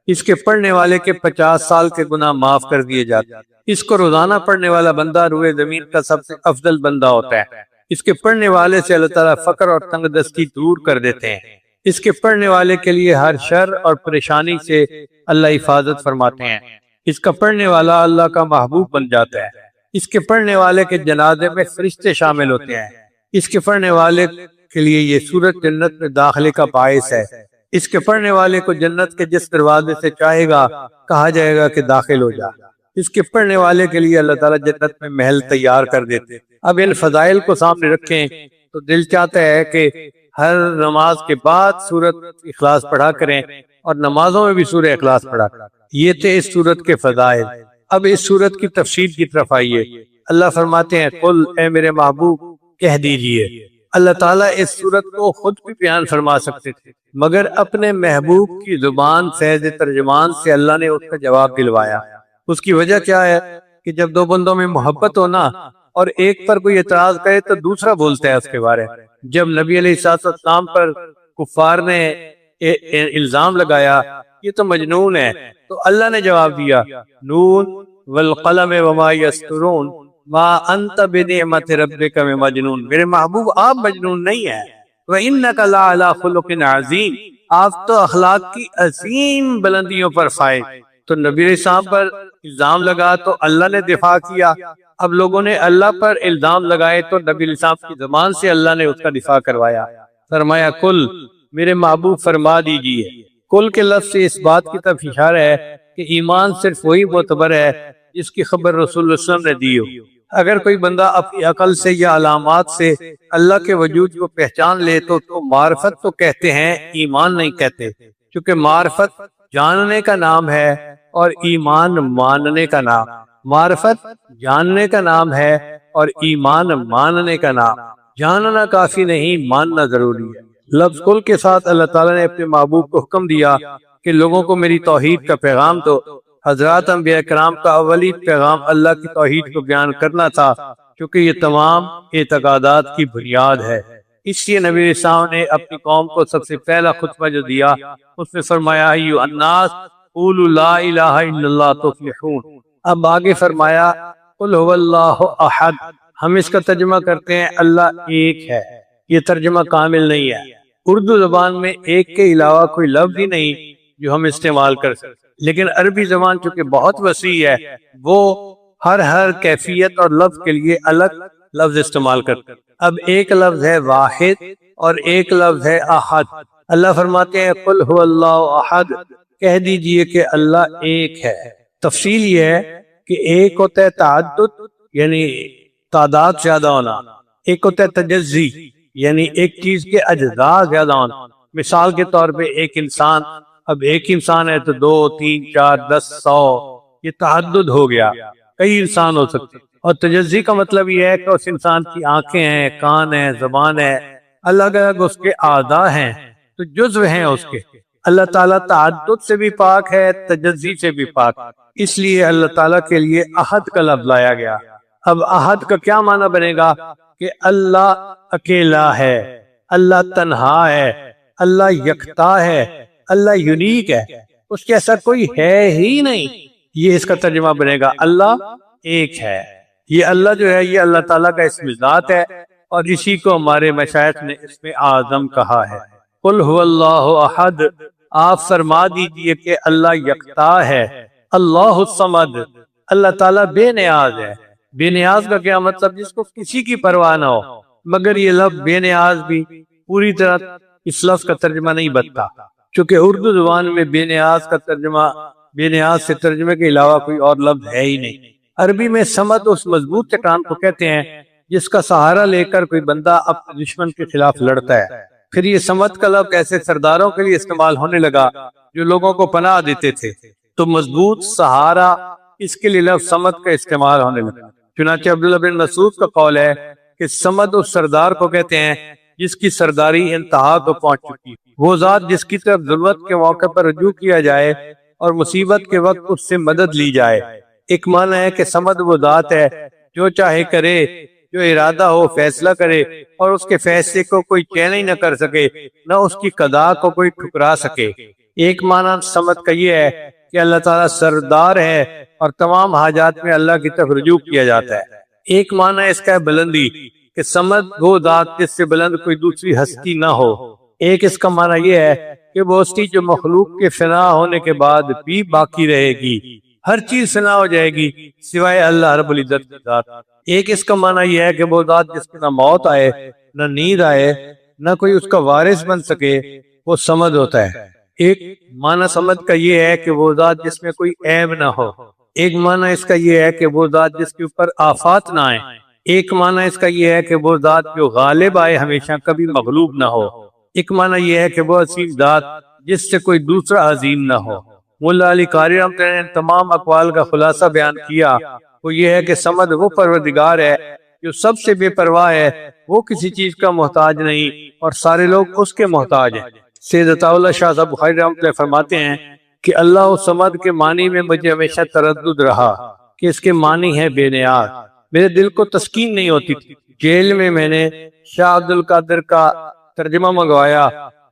اس کے پڑھنے والے کے 50 سال کے گناہ معاف کر دیے جاتے ہیں۔ اس کو روزانہ پڑھنے والا بندہ روئے زمین کا سب سے افضل بندہ ہوتا ہے۔ اس کے پڑھنے والے سے اللہ تعالیٰ فقر اور تنگ دستی دور کر دیتے ہیں۔ اس کے پڑھنے والے کے لیے ہر شر اور پریشانی سے اللہ حفاظت فرماتے ہیں۔ اس کا پڑھنے والا اللہ کا محبوب بن جاتا ہے۔ اس کے پڑھنے والے کے جنازے میں فرشتے شامل ہوتے ہیں۔ اس کے پڑھنے والے کے لیے یہ سورت جنت میں داخلے کا باعث ہے۔ اس کے پڑھنے والے کو جنت کے جس دروازے سے چاہے گا کہا جائے گا کہ داخل ہو جا۔ اس کے پڑھنے والے کے لیے اللہ تعالیٰ جنت میں محل تیار کر دیتے۔ اب ان فضائل کو سامنے رکھیں تو دل چاہتا ہے کہ ہر نماز کے بعد سورت اخلاص پڑھا کریں اور نمازوں میں بھی سورہ اخلاص پڑھا کریں۔ یہ تھے اس سورت کے فضائل۔ اب اس سورت کی تفسیر کی طرف آئیے۔ اللہ فرماتے ہیں قل اے میرے محبوب کہہ دیجئے۔ اللہ تعالیٰ اس سورت کو خود بھی بیان فرما سکتے تھے مگر اپنے محبوب کی زبان فیض ترجمان سے اللہ نے اس کا جواب دلوایا۔ اس کی وجہ کیا ہے کہ جب 2 بندوں میں محبت ہونا اور ایک پر کوئی اعتراض کرے تو دوسرا بولتا ہے اس کے بارے میں۔ جب نبی علیہ السلام پر کفار نے الزام لگایا یہ تو مجنون ہے تو اللہ نے جواب دیا نون والقلم وما یسطرون ما انت بنعمت ربک بمجنون، میرے محبوب آپ مجنون نہیں ہیں، وانک لعلی خلق عظیم، آپ تو اخلاق کی عظیم بلندیوں پر فائز۔ تو نبی علیہ السلام پر الزام لگا تو اللہ نے دفاع کیا۔ اب لوگوں نے اللہ پر الزام لگائے تو نبی علیہ السلام کی زبان سے اللہ نے اس کا دفاع کروایا۔ فرمایا کل میرے محبوب فرما دیجئے۔ کل کے لفظ سے اس بات کی طرف اشارہ ہے کہ ایمان صرف وہی معتبر ہے جس کی خبر رسول اللہ صلی اللہ علیہ وسلم نے دی ہو۔ اگر کوئی بندہ اپنی عقل سے یا علامات سے اللہ کے وجود کو پہچان لے تو معرفت تو کہتے ہیں، ایمان نہیں کہتے، کیونکہ معرفت جاننے کا نام ہے اور ایمان ماننے کا نام۔ معرفت جاننے کا نام ہے اور ایمان ماننے کا نام۔ جاننا کافی نہیں، ماننا ضروری ہے۔ لفظ کل کے ساتھ اللہ تعالیٰ نے اپنے محبوب کو حکم دیا کہ لوگوں کو میری توحید کا پیغام دو۔ حضرات انبیاء کرام کا اولی پیغام اللہ کی توحید کو بیان کرنا تھا، کیونکہ یہ تمام اعتقادات کی بنیاد ہے۔ اس لیے نبی علیہ السلام نے اپنی قوم کو سب سے پہلا خطبہ جو دیا اس میں فرمایا ایھا الناس قولوا لا الہ الا اللہ تفلحون۔ اب آگے فرمایا قل هو اللہ احد۔ ہم اس کا ترجمہ کرتے ہیں اللہ ایک ہے، یہ ترجمہ کامل نہیں ہے۔ اردو زبان میں ایک کے علاوہ کوئی لفظ ہی نہیں جو ہم استعمال کر سکتے، لیکن عربی زبان چونکہ بہت وسیع ہے، وہ ہر کیفیت اور لفظ کے لیے الگ لفظ استعمال کرتے ہیں۔ اب ایک لفظ ہے واحد اور ایک لفظ ہے احد۔ اللہ فرماتے ہیں قل هو اللہ احد، کہہ دیجئے کہ اللہ ایک ہے۔ تفصیل یہ ہے کہ ایک ہوتا ہے تعدد یعنی تعداد زیادہ ہونا، ایک ہوتا ہے تجزی یعنی ایک چیز کے اجزاء زیادہ ہونا۔ مثال کے طور پہ ایک انسان، اب ایک انسان ہے تو 2 3 4 10 100، یہ تعدد ہو گیا، کئی انسان ہو سکتے ہیں۔ اور تجزی کا مطلب یہ ہے کہ اس انسان کی آنکھیں ہیں، کان ہیں، زبان ہے، الگ الگ اس کے اعضاء ہیں تو جزو ہیں اس کے۔ اللہ تعالیٰ تعدد سے بھی پاک ہے، تجزی سے بھی پاک، اس لیے اللہ تعالیٰ کے لیے احد کا لفظ لایا گیا۔ اب احد کا کیا معنی بنے گا کہ اللہ اکیلا ہے، اللہ تنہا ہے، اللہ یکتا ہے، اللہ یونیک ہے، اس کے ایسا کوئی ہے ہی نہیں، یہ اس کا ترجمہ بنے گا اللہ ایک ہے۔ یہ اللہ جو ہے یہ اللہ تعالیٰ کا اسم ذات ہے، اور اسی کو ہمارے مشائخ نے اسم اعظم کہا ہے۔ قل هو اللہ احد، آپ فرما دیجئے کہ اللہ یکتا ہے، اللہ الصمد، اللہ تعالیٰ بے نیاز ہے۔ بے نیاز کا کیا مطلب؟ جس کو کسی کی پرواہ نہ ہو، مگر یہ لفظ بے نیاز بھی پوری طرح اس لفظ کا ترجمہ نہیں بنتا، چونکہ اردو زبان میں بے نیاز کا ترجمہ، بے نیاز سے ترجمے کے علاوہ کوئی اور لفظ ہے ہی نہیں۔ عربی میں صمد اس مضبوط چٹان کو کہتے ہیں جس کا سہارا لے کر کوئی بندہ اپنے دشمن کے خلاف لڑتا ہے۔ پھر یہ صمد کا لفظ ایسے سرداروں کے لیے استعمال ہونے لگا جو لوگوں کو پناہ دیتے تھے، تو مضبوط سہارا اس کے لیے لفظ صمد کا استعمال ہونے لگا۔ چنانچہ عبداللہ بن مسعود کا قول ہے کہ صمد اس سردار کو کہتے ہیں جس کی سرداری انتہا کو پہنچ چکی، وہ ذات جس کی طرف ضرورت کے موقع پر رجوع کیا جائے اور مصیبت کے وقت اس سے مدد لی جائے۔ ایک معنی ہے کہ صمد وہ ذات ہے جو چاہے کرے، جو ارادہ ہو فیصلہ کرے، اور اس کے فیصلے کو کوئی چیلنج نہ کر سکے، نہ اس کی قضاء کو کوئی ٹھکرا سکے۔ ایک معنی صمد کا یہ ہے کہ اللہ تعالیٰ سردار ہے اور تمام حاجات میں اللہ کی طرف رجوع کیا جاتا ہے۔ ایک معنی اس کا ہے بلندی، کہ صمد وہ ذات جس سے بلند کوئی دوسری ہستی نہ ہو۔ ایک اس کا معنی یہ ہے کہ وہ ہستی جو مخلوق کے فنا ہونے کے بعد بھی باقی رہے گی، ہر چیز فنا ہو جائے گی سوائے اللہ رب العزت کی ذات۔ ایک اس کا معنی یہ ہے کہ وہ ذات جس میں نہ موت آئے، نہ نیند آئے، نہ کوئی اس کا وارث بن سکے، وہ صمد ہوتا ہے۔ ایک معنی صمد کا یہ ہے کہ وہ ذات جس میں کوئی عیب نہ ہو۔ ایک معنی اس کا یہ ہے کہ وہ ذات جس کے اوپر آفات نہ آئے۔ ایک معنی اس کا یہ ہے کہ وہ ذات جو غالب آئے، ہمیشہ کبھی مغلوب نہ ہو۔ ایک معنی یہ ہے کہ وہ عظیم ذات جس سے کوئی دوسرا عظیم نہ ہو۔ مولا علی قاری رحمۃ اللہ نے تمام اقوال کا خلاصہ بیان کیا، وہ یہ ہے کہ صمد وہ پروردگار ہے جو سب سے بے پرواہ ہے، وہ کسی چیز کا محتاج نہیں اور سارے لوگ اس کے محتاج ہیں۔ سید عطا اللہ شاہ صاحب بخاری رحمۃ اللہ فرماتے ہیں کہ اللہ الصمد کے معنی میں مجھے ہمیشہ تردد رہا کہ اس کے معنی ہے بے نیاز۔ میرے دل کو تسکین نہیں ہوتی تھی۔ جیل میں میں نے شاہ عبد القادر کا ترجمہ منگوایا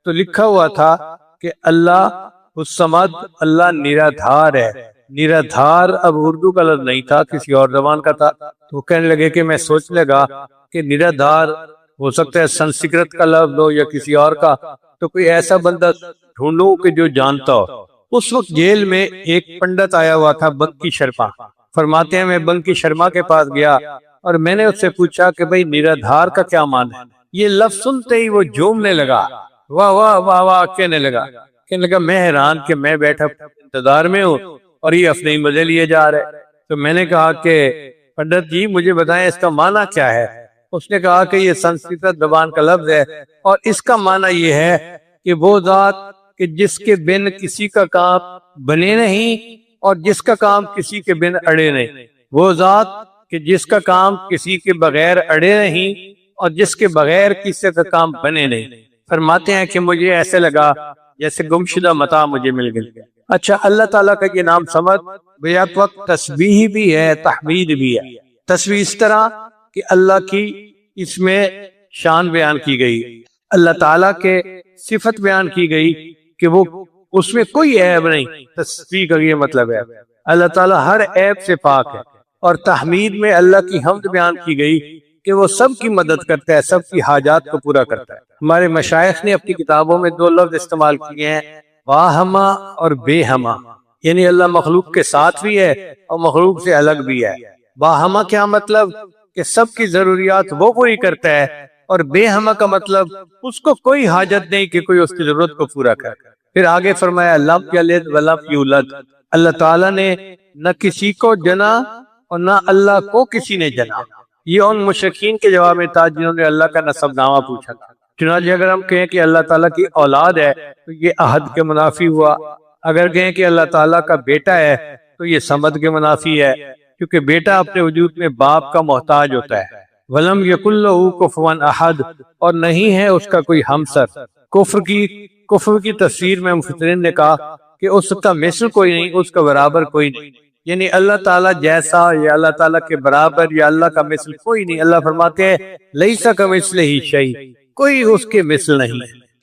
تو لکھا ہوا تھا کہ اللہ الصمد، اللہ نرادھار ہے۔ نرادھار اب اردو کا لفظ نہیں تھا، کسی اور زبان کا تھا، تو کہنے لگے کہ میں سوچنے لگا کہ نرادھار ہو سکتا ہے سنسکرت کا لفظ ہو یا کسی اور کا، تو کوئی ایسا بندہ ڈھونڈوں کہ جو جانتا ہو۔ اس وقت جیل میں ایک پنڈت آیا ہوا تھا، بنکی شرما۔ فرماتے ہیں میں بنکی شرما کے پاس گیا اور میں نے اس سے پوچھا کہ بھئی نرادھار کا کیا معنی ہے؟ یہ لفظ سنتے ہی وہ جھومنے لگا، واہ واہ واہ واہ کہنے لگا میں حیران کہ میں بیٹھا انتظار میں ہوں اور یہ اپنے ہی مزے لیے جا رہے۔ تو میں نے کہا کہ پنڈت جی مجھے بتائیں اس کا معنی کیا ہے؟ اس نے کہا کہ یہ سنسکرت زبان کا لفظ ہے اور اس کا معنی یہ ہے کہ وہ ذات کہ جس کے بن کسی کا کام بنے نہیں اور جس کا کام کسی کے بن اڑے نہیں، وہ ذات کہ جس کا کام کسی کے بغیر اڑے نہیں اور جس کے بغیر کسی کا کام بنے نہیں۔ فرماتے ہیں کہ مجھے ایسے لگا جیسے گمشدہ متاع مجھے مل گئی۔ اچھا، اللہ تعالیٰ کا یہ نام صمد بیک وقت تسبیح بھی ہے، تحمید بھی ہے۔ تسبیح اس طرح کہ اللہ کی اس میں شان بیان کی گئی، اللہ تعالیٰ کے صفت بیان کی گئی کہ وہ اس میں کوئی عیب نہیں۔ تسبیح کا یہ مطلب ہے اللہ تعالیٰ ہر عیب سے پاک ہے۔ اور تحمید میں اللہ کی حمد بیان کی گئی کہ وہ سب کی مدد کرتا ہے، سب کی حاجات کو پورا کرتا ہے۔ ہمارے مشائخ نے اپنی کتابوں میں دو لفظ استعمال کیے ہیں، باہما اور بے ہما، یعنی اللہ مخلوق کے ساتھ بھی ہے اور مخلوق سے الگ بھی ہے۔ باہما کیا مطلب کہ سب کی ضروریات وہ پوری کرتا ہے، اور بے ہما کا مطلب اس کو کوئی حاجت نہیں کہ کوئی اس کی ضرورت کو پورا کرے۔ پھر آگے فرمایا لم یلد ولم یولد، اللہ تعالیٰ نے نہ کسی کو جنا اور نہ اللہ کو کسی نے جنا۔ یہ ان مشرکین کے جواب میں تھا جنہوں نے اللہ کا نسب نامہ پوچھا تھا۔ چنانچہ اگر ہم کہیں کہ اللہ تعالیٰ کی اولاد ہے تو یہ عہد کے منافی ہوا، اگر کہیں کہ اللہ تعالیٰ کا بیٹا ہے تو یہ صمد کے منافی ہے، کیونکہ بیٹا اپنے وجود میں باپ کا محتاج ہوتا ہے۔ وَلَمْ يَكُنْ لَهُ كُفُوًا أَحَدٌ، اور نہیں ہے اس کا کوئی ہمسر۔ کفر کی تفسیر میں مفسرین نے کہا کہ اس کا مثل کوئی نہیں، اس کا برابر کوئی نہیں، یعنی اللہ تعالیٰ جیسا یا اللہ تعالیٰ کے برابر یا اللہ کا مثل کوئی نہیں۔ اللہ فرماتے ہیں لیسا کمثلہ شیء، کوئی اس کے مثل نہیں۔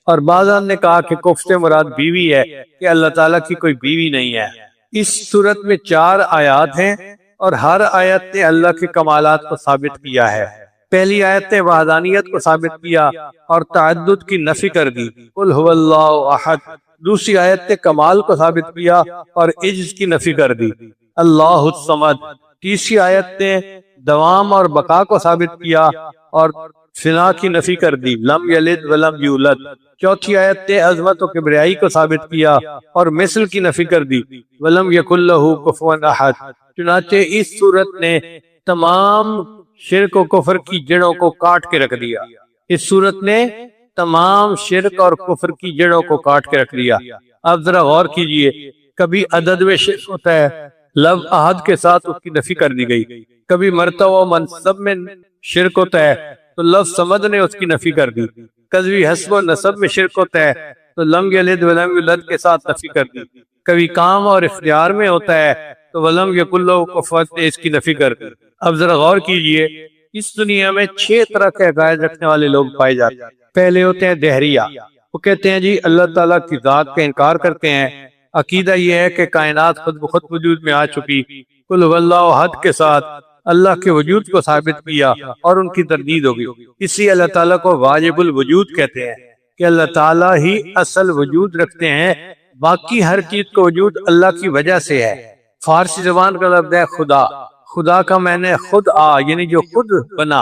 اور بعضان نے کہا کہ کفر سے مراد بیوی ہے، کہ اللہ تعالیٰ کی کوئی بیوی نہیں ہے۔ اس صورت میں 4 آیات ہیں اور ہر آیت نے اللہ کے کمالات کو ثابت کیا ہے۔ پہلی آیت نے وحدانیت کو ثابت کیا اور تعدد کی نفی کر دی، قل هو اللہ احد۔ دوسری آیت نے کمال کو ثابت کیا اور عجز کی نفی کر دی، اللہ الصمد۔ تیسری آیت نے دوام اور بقا کو ثابت کیا اور فنا کی نفی کر دی، لم یلد ولم یولد۔ چوتھی آیت نے عظمت و کبریائی کو ثابت کیا اور مثل کی نفی کر دی، ولم یکن لہ کفوا احد۔ چنانچہ اس صورت نے تمام شرک و کفر کی جڑوں کو کاٹ کے رکھ دیا۔ اس صورت نے تمام شرک اور کفر کی جڑوں کو کاٹ کے رکھ دیا۔ اب ذرا غور کیجئے، کبھی عدد میں شرک ہوتا ہے، لفظ احد کے ساتھ اس کی نفی کر دی گئی۔ کبھی مرتبہ و منصب میں شرک ہوتا ہے تو لفظ صمد نے اس کی نفی کر دی۔ کبھی حسب و نسب میں شرک ہوتا ہے تو لم یلد ولم یولد کے ساتھ نفی کر دی۔ کبھی کام اور اختیار میں ہوتا ہے تو ولم یکن لہ کفوا نے اس کی نفی کر دی۔ اب ذرا غور کیجئے، اس دنیا میں 6 طرح کے عقائد رکھنے والے لوگ پائے جاتے ہیں۔ پہلے ہوتے ہیں دہریہ، وہ کہتے ہیں جی اللہ تعالیٰ کی ذات کا انکار کرتے ہیں، عقیدہ یہ ہے کہ کائنات خود بخود وجود میں آ چکی، قل هو اللہ احد کے ساتھ اللہ کے وجود کو ثابت کیا اور ان کی تردید ہوگی۔ اسی اللہ تعالیٰ کو واجب الوجود کہتے ہیں کہ اللہ تعالیٰ ہی اصل وجود رکھتے ہیں، باقی ہر چیز کا وجود اللہ کی وجہ سے ہے۔ فارسی زبان کا لفظ ہے خدا، خدا کا معنی خود یعنی جو خود بنا،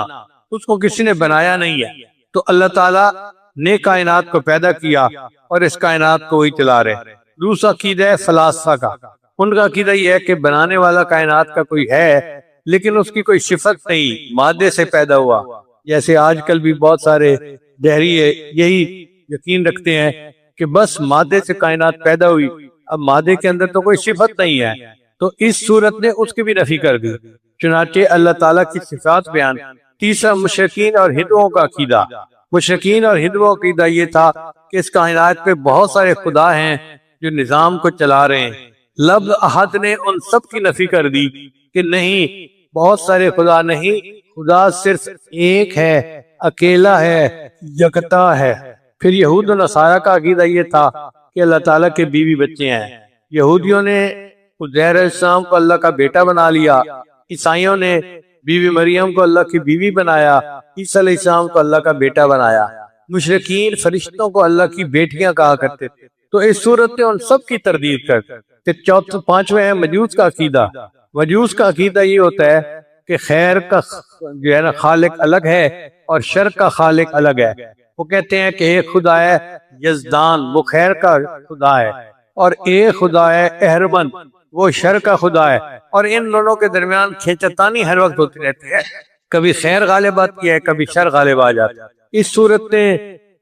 اس کو کسی نے بنایا نہیں ہے۔ تو اللہ تعالیٰ نے کائنات کو پیدا کیا اور اس کائنات کو وہی چلا رہے۔ دوسرا عقیدہ ہے فلاسفہ کا، ان کا عقیدہ یہ ہے کہ بنانے والا کائنات کا کوئی ہے لیکن اس کی کوئی صفت نہیں، مادے سے پیدا ہوا۔ جیسے آج کل بھی بہت سارے دہریے یہی یقین رکھتے ہیں کہ بس مادے سے کائنات پیدا ہوئی، اب مادے کے اندر تو کوئی صفت نہیں ہے، تو اس صورت نے اس کی بھی نفی کر دی۔ چنانچہ اللہ تعالیٰ کی صفات بیان۔ تیسرا مشرکین اور ہندوؤں کا عقیدہ، مشرکین اور ہندوؤں کا عقیدہ یہ تھا کہ اس کائنات پہ بہت سارے خدا ہیں جو نظام کو چلا رہے ہیں۔ لفظ احد نے ان سب کی نفی کر دی کہ نہیں، بہت سارے خدا نہیں، خدا صرف ایک ہے، اکیلا ہے، یکتا ہے۔ پھر یہود و نصارہ کا عقیدہ یہ تھا کہ اللہ تعالیٰ کے بیوی بچے ہیں۔ یہودیوں نے عزیر علیہ السلام کو اللہ کا بیٹا بنا لیا، عیسائیوں نے بیوی مریم کو اللہ کی بیوی بنایا، عیسیٰ علیہ السلام کو اللہ کا بیٹا بنایا۔ مشرکین فرشتوں کو اللہ کی بیٹیاں کہا کرتے تھے۔ تو اس صورت میں ان سب کی تردید کرتے۔ پھر پانچویں ہے مجوس کا عقیدہ۔ مجوس کا عقیدہ یہ ہوتا ہے کہ خیر کا جو ہے نا خالق الگ ہے اور شر کا خالق الگ ہے۔ وہ کہتے ہیں کہ ایک خدا ہے یزدان، وہ خیر کا خدا ہے، اور ایک خدا ہے اہرمن، وہ شر کا خدا ہے، اور ان دونوں کے درمیان کھینچتانی ہر وقت ہوتی رہتی ہے، کبھی خیر غالب آتی ہے کبھی شر غالب آ جاتا ہے۔ اس صورت نے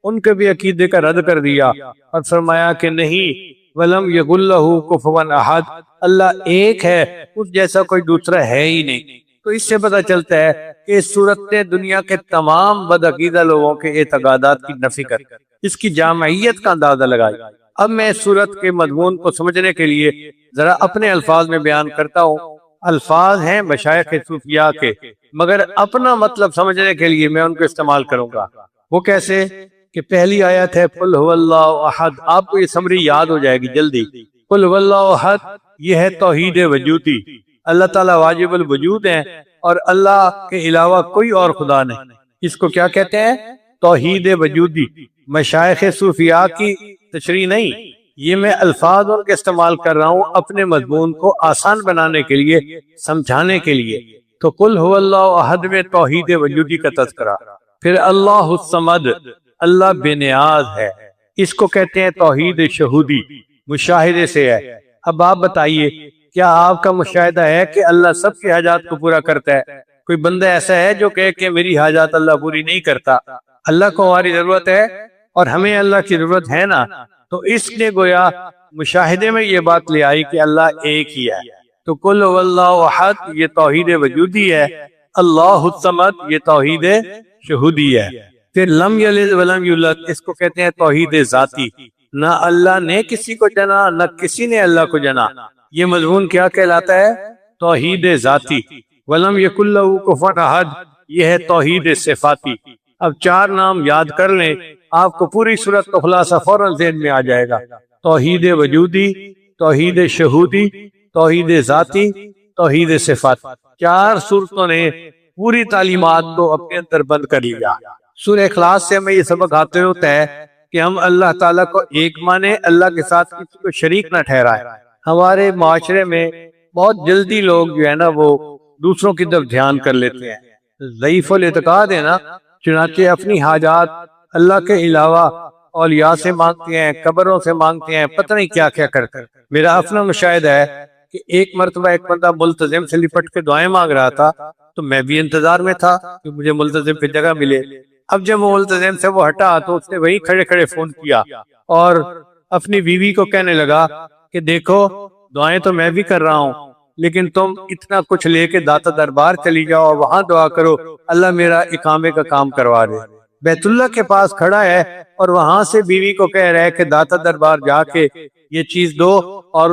ان کے بھی عقیدے کا رد کر دیا اور فرمایا کہ نہیں، وَلَمْ يَكُنْ لَهُ كُفُوًا أَحَدٌ، اللہ ایک ہے، اس جیسا کوئی دوسرا ہے ہی نہیں۔ تو اس سے پتہ چلتا ہے کہ اس صورت نے دنیا کے تمام بدعقیدہ لوگوں کے اعتقادات کی نفی کر اس کی جامعیت کا اندازہ لگایا۔ اب میں اس صورت کے مضمون کو سمجھنے کے لیے ذرا اپنے الفاظ میں بیان کرتا ہوں۔ الفاظ ہیں مشائخ صوفیاء کے، مگر اپنا مطلب سمجھنے کے لیے میں ان کو استعمال کروں گا۔ وہ کیسے کہ پہلی آیت ہے قل هو اللہ احد، آپ کو یہ سمری یاد ہو جائے گی جلدی۔ قل هو اللہ احد یہ ہے توحید وجودی، اللہ تعالیٰ واجب الوجود ہیں اور اللہ کے علاوہ کوئی اور خدا نہیں۔ اس کو کیا کہتے ہیں؟ توحید وجودی۔ مشائخ صوفیاء کی تشریح نہیں، یہ میں الفاظ ان کے استعمال کر رہا ہوں اپنے مضمون کو آسان بنانے کے لیے، سمجھانے کے لیے۔ تو قل هو اللہ احد میں توحید وجودی کا تذکرہ، پھر اللہ الصمد، اللہ بے نیاز ہے، اس کو کہتے ہیں توحید شہودی، مشاہدے سے ہے۔ اب آپ بتائیے کیا آپ کا مشاہدہ ہے کہ اللہ سب کی حاجات کو پورا کرتا ہے؟ کوئی بندہ ایسا ہے جو کہے کہ میری حاجات اللہ پوری نہیں کرتا؟ اللہ کو ہماری ضرورت ہے اور ہمیں اللہ کی ضرورت ہے نا، تو اس نے گویا مشاہدے میں یہ بات لے آئی کہ اللہ ایک ہی ہے۔ تو قل هو اللہ احد یہ توحید وجودی ہے، اللہ الصمد یہ توحید شہودی ہے۔ پھر لم یلد ولم یولد اس کو کہتے ہیں توحید ذاتی، نہ اللہ نے کسی کو جنا نہ کسی نے اللہ کو جنا۔ یہ مضمون کیا کہلاتا ہے؟ توحید ذاتی۔ ولم یکن لہ کفوا احد یہ ہے توحید صفاتی۔ اب چار نام یاد کر لیں، آپ کو پوری صورت کا خلاصہ فوراً ذہن میں آ جائے گا۔ توحید وجودی، توحید شہودی، توحید ذاتی، توحید صفات۔ چار صورتوں نے پوری تعلیمات کو اپنے اندر بند کر لیا۔ سورہ اخلاص سے ہمیں یہ سبق حاصل ہوتا ہے کہ ہم اللہ تعالیٰ کو ایک مانے، اللہ کے ساتھ کسی کو شریک نہ ٹھہرائے۔ ہمارے معاشرے میں بہت جلدی لوگ جو ہے نا وہ دوسروں کی طرف دھیان کر لیتے ہیں، ضعیف الاعتقاد ہے نا، چنانچہ اپنی حاجات اللہ کے علاوہ اولیاء سے مانگتے ہیں، قبروں سے مانگتے ہیں، پتہ نہیں کیا کیا کرتے ہیں۔ میرا اپنا مشاہدہ ہے کہ ایک مرتبہ ایک بندہ ملتزم سے لپٹ کے دعائیں مانگ رہا تھا، تو میں بھی انتظار میں تھا کہ مجھے ملتزم پہ جگہ ملے۔ اب جب وہ ملتزم سے وہ ہٹا تو اس نے وہی کھڑے کھڑے فون کیا اور اپنی بیوی کو کہنے لگا کہ دیکھو دعائیں تو میں بھی کر رہا ہوں، لیکن تم اتنا کچھ لے کے داتا دربار چلی جاؤ اور وہاں دعا کرو اللہ میرا اقامے کا کام کروا دے۔ بیت اللہ کے پاس کھڑا ہے اور وہاں سے بیوی کو کہہ رہا ہے کہ داتا دربار جا کے یہ چیز دو اور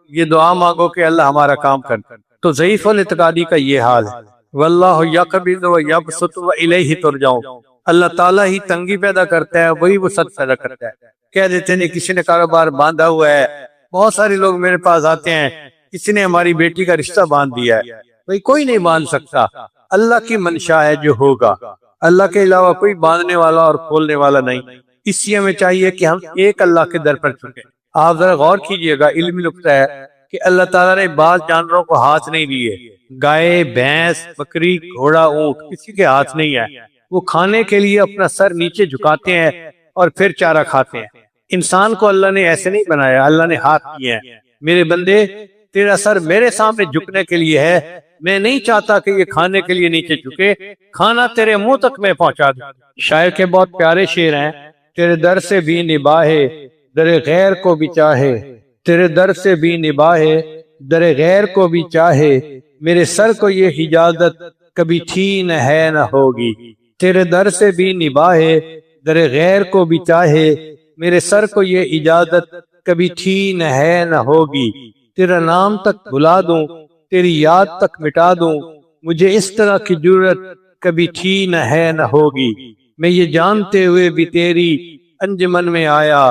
یہ دعا مانگو کہ اللہ ہمارا کام کر۔ تو ضعیف الاعتقادی کا یہ حال ہے۔ واللہ یقبض و یبسط و الیہ ترجعون، اللہ تعالیٰ ہی تنگی پیدا کرتا ہے، وہی وسعت پیدا کرتا ہے۔ کہہ دیتے ہیں کسی نے کاروبار باندھا ہوا ہے، بہت سارے لوگ میرے پاس آتے ہیں کسی نے ہماری بیٹی کا رشتہ باندھ دیا ہے، بھئی کوئی نہیں باندھ سکتا، اللہ کی منشا ہے جو ہوگا، اللہ کے علاوہ کوئی باندھنے والا اور کھولنے والا نہیں۔ اس لیے ہمیں چاہیے کہ ہم ایک اللہ کے در پر چکیں۔ آپ ذرا غور کیجئے گا، علمی نکتہ ہے کہ اللہ تعالیٰ نے بعض جانوروں کو ہاتھ نہیں دیے، گائے، بھینس، بکری، گھوڑا، اونٹ کسی کے ہاتھ نہیں ہے، وہ کھانے کے لیے اپنا سر نیچے جھکاتے ہیں اور پھر چارہ کھاتے ہیں۔ انسان کو اللہ نے ایسے نہیں بنایا، اللہ نے ہاتھ کیے ہیں۔ میرے بندے تیرا سر میرے سامنے جھکنے کے لیے ہے، میں نہیں چاہتا کہ یہ کھانے کے لیے نیچے جھکے، کھانا تیرے منہ تک میں پہنچا دوں۔ شاعر کے بہت پیارے شعر ہیں، تیرے در سے بھی نباہے در غیر کو بھی چاہے، تیرے در سے بھی نباہے در غیر کو بھی چاہے، میرے سر کو یہ اجازت کبھی تھی نہ ہے نہ ہوگی۔ تیرے در سے بھی نباہے در غیر کو بھی چاہے، میرے سر کو یہ اجازت کبھی تھی نہ ہے نہ ہوگی۔ تیرا نام تک بھلا دوں، تیری یاد تک مٹا دوں، مجھے اس طرح کی جرت کبھی تھی نہ ہے نہ ہوگی۔ میں یہ جانتے ہوئے بھی تیری انجمن میں آیا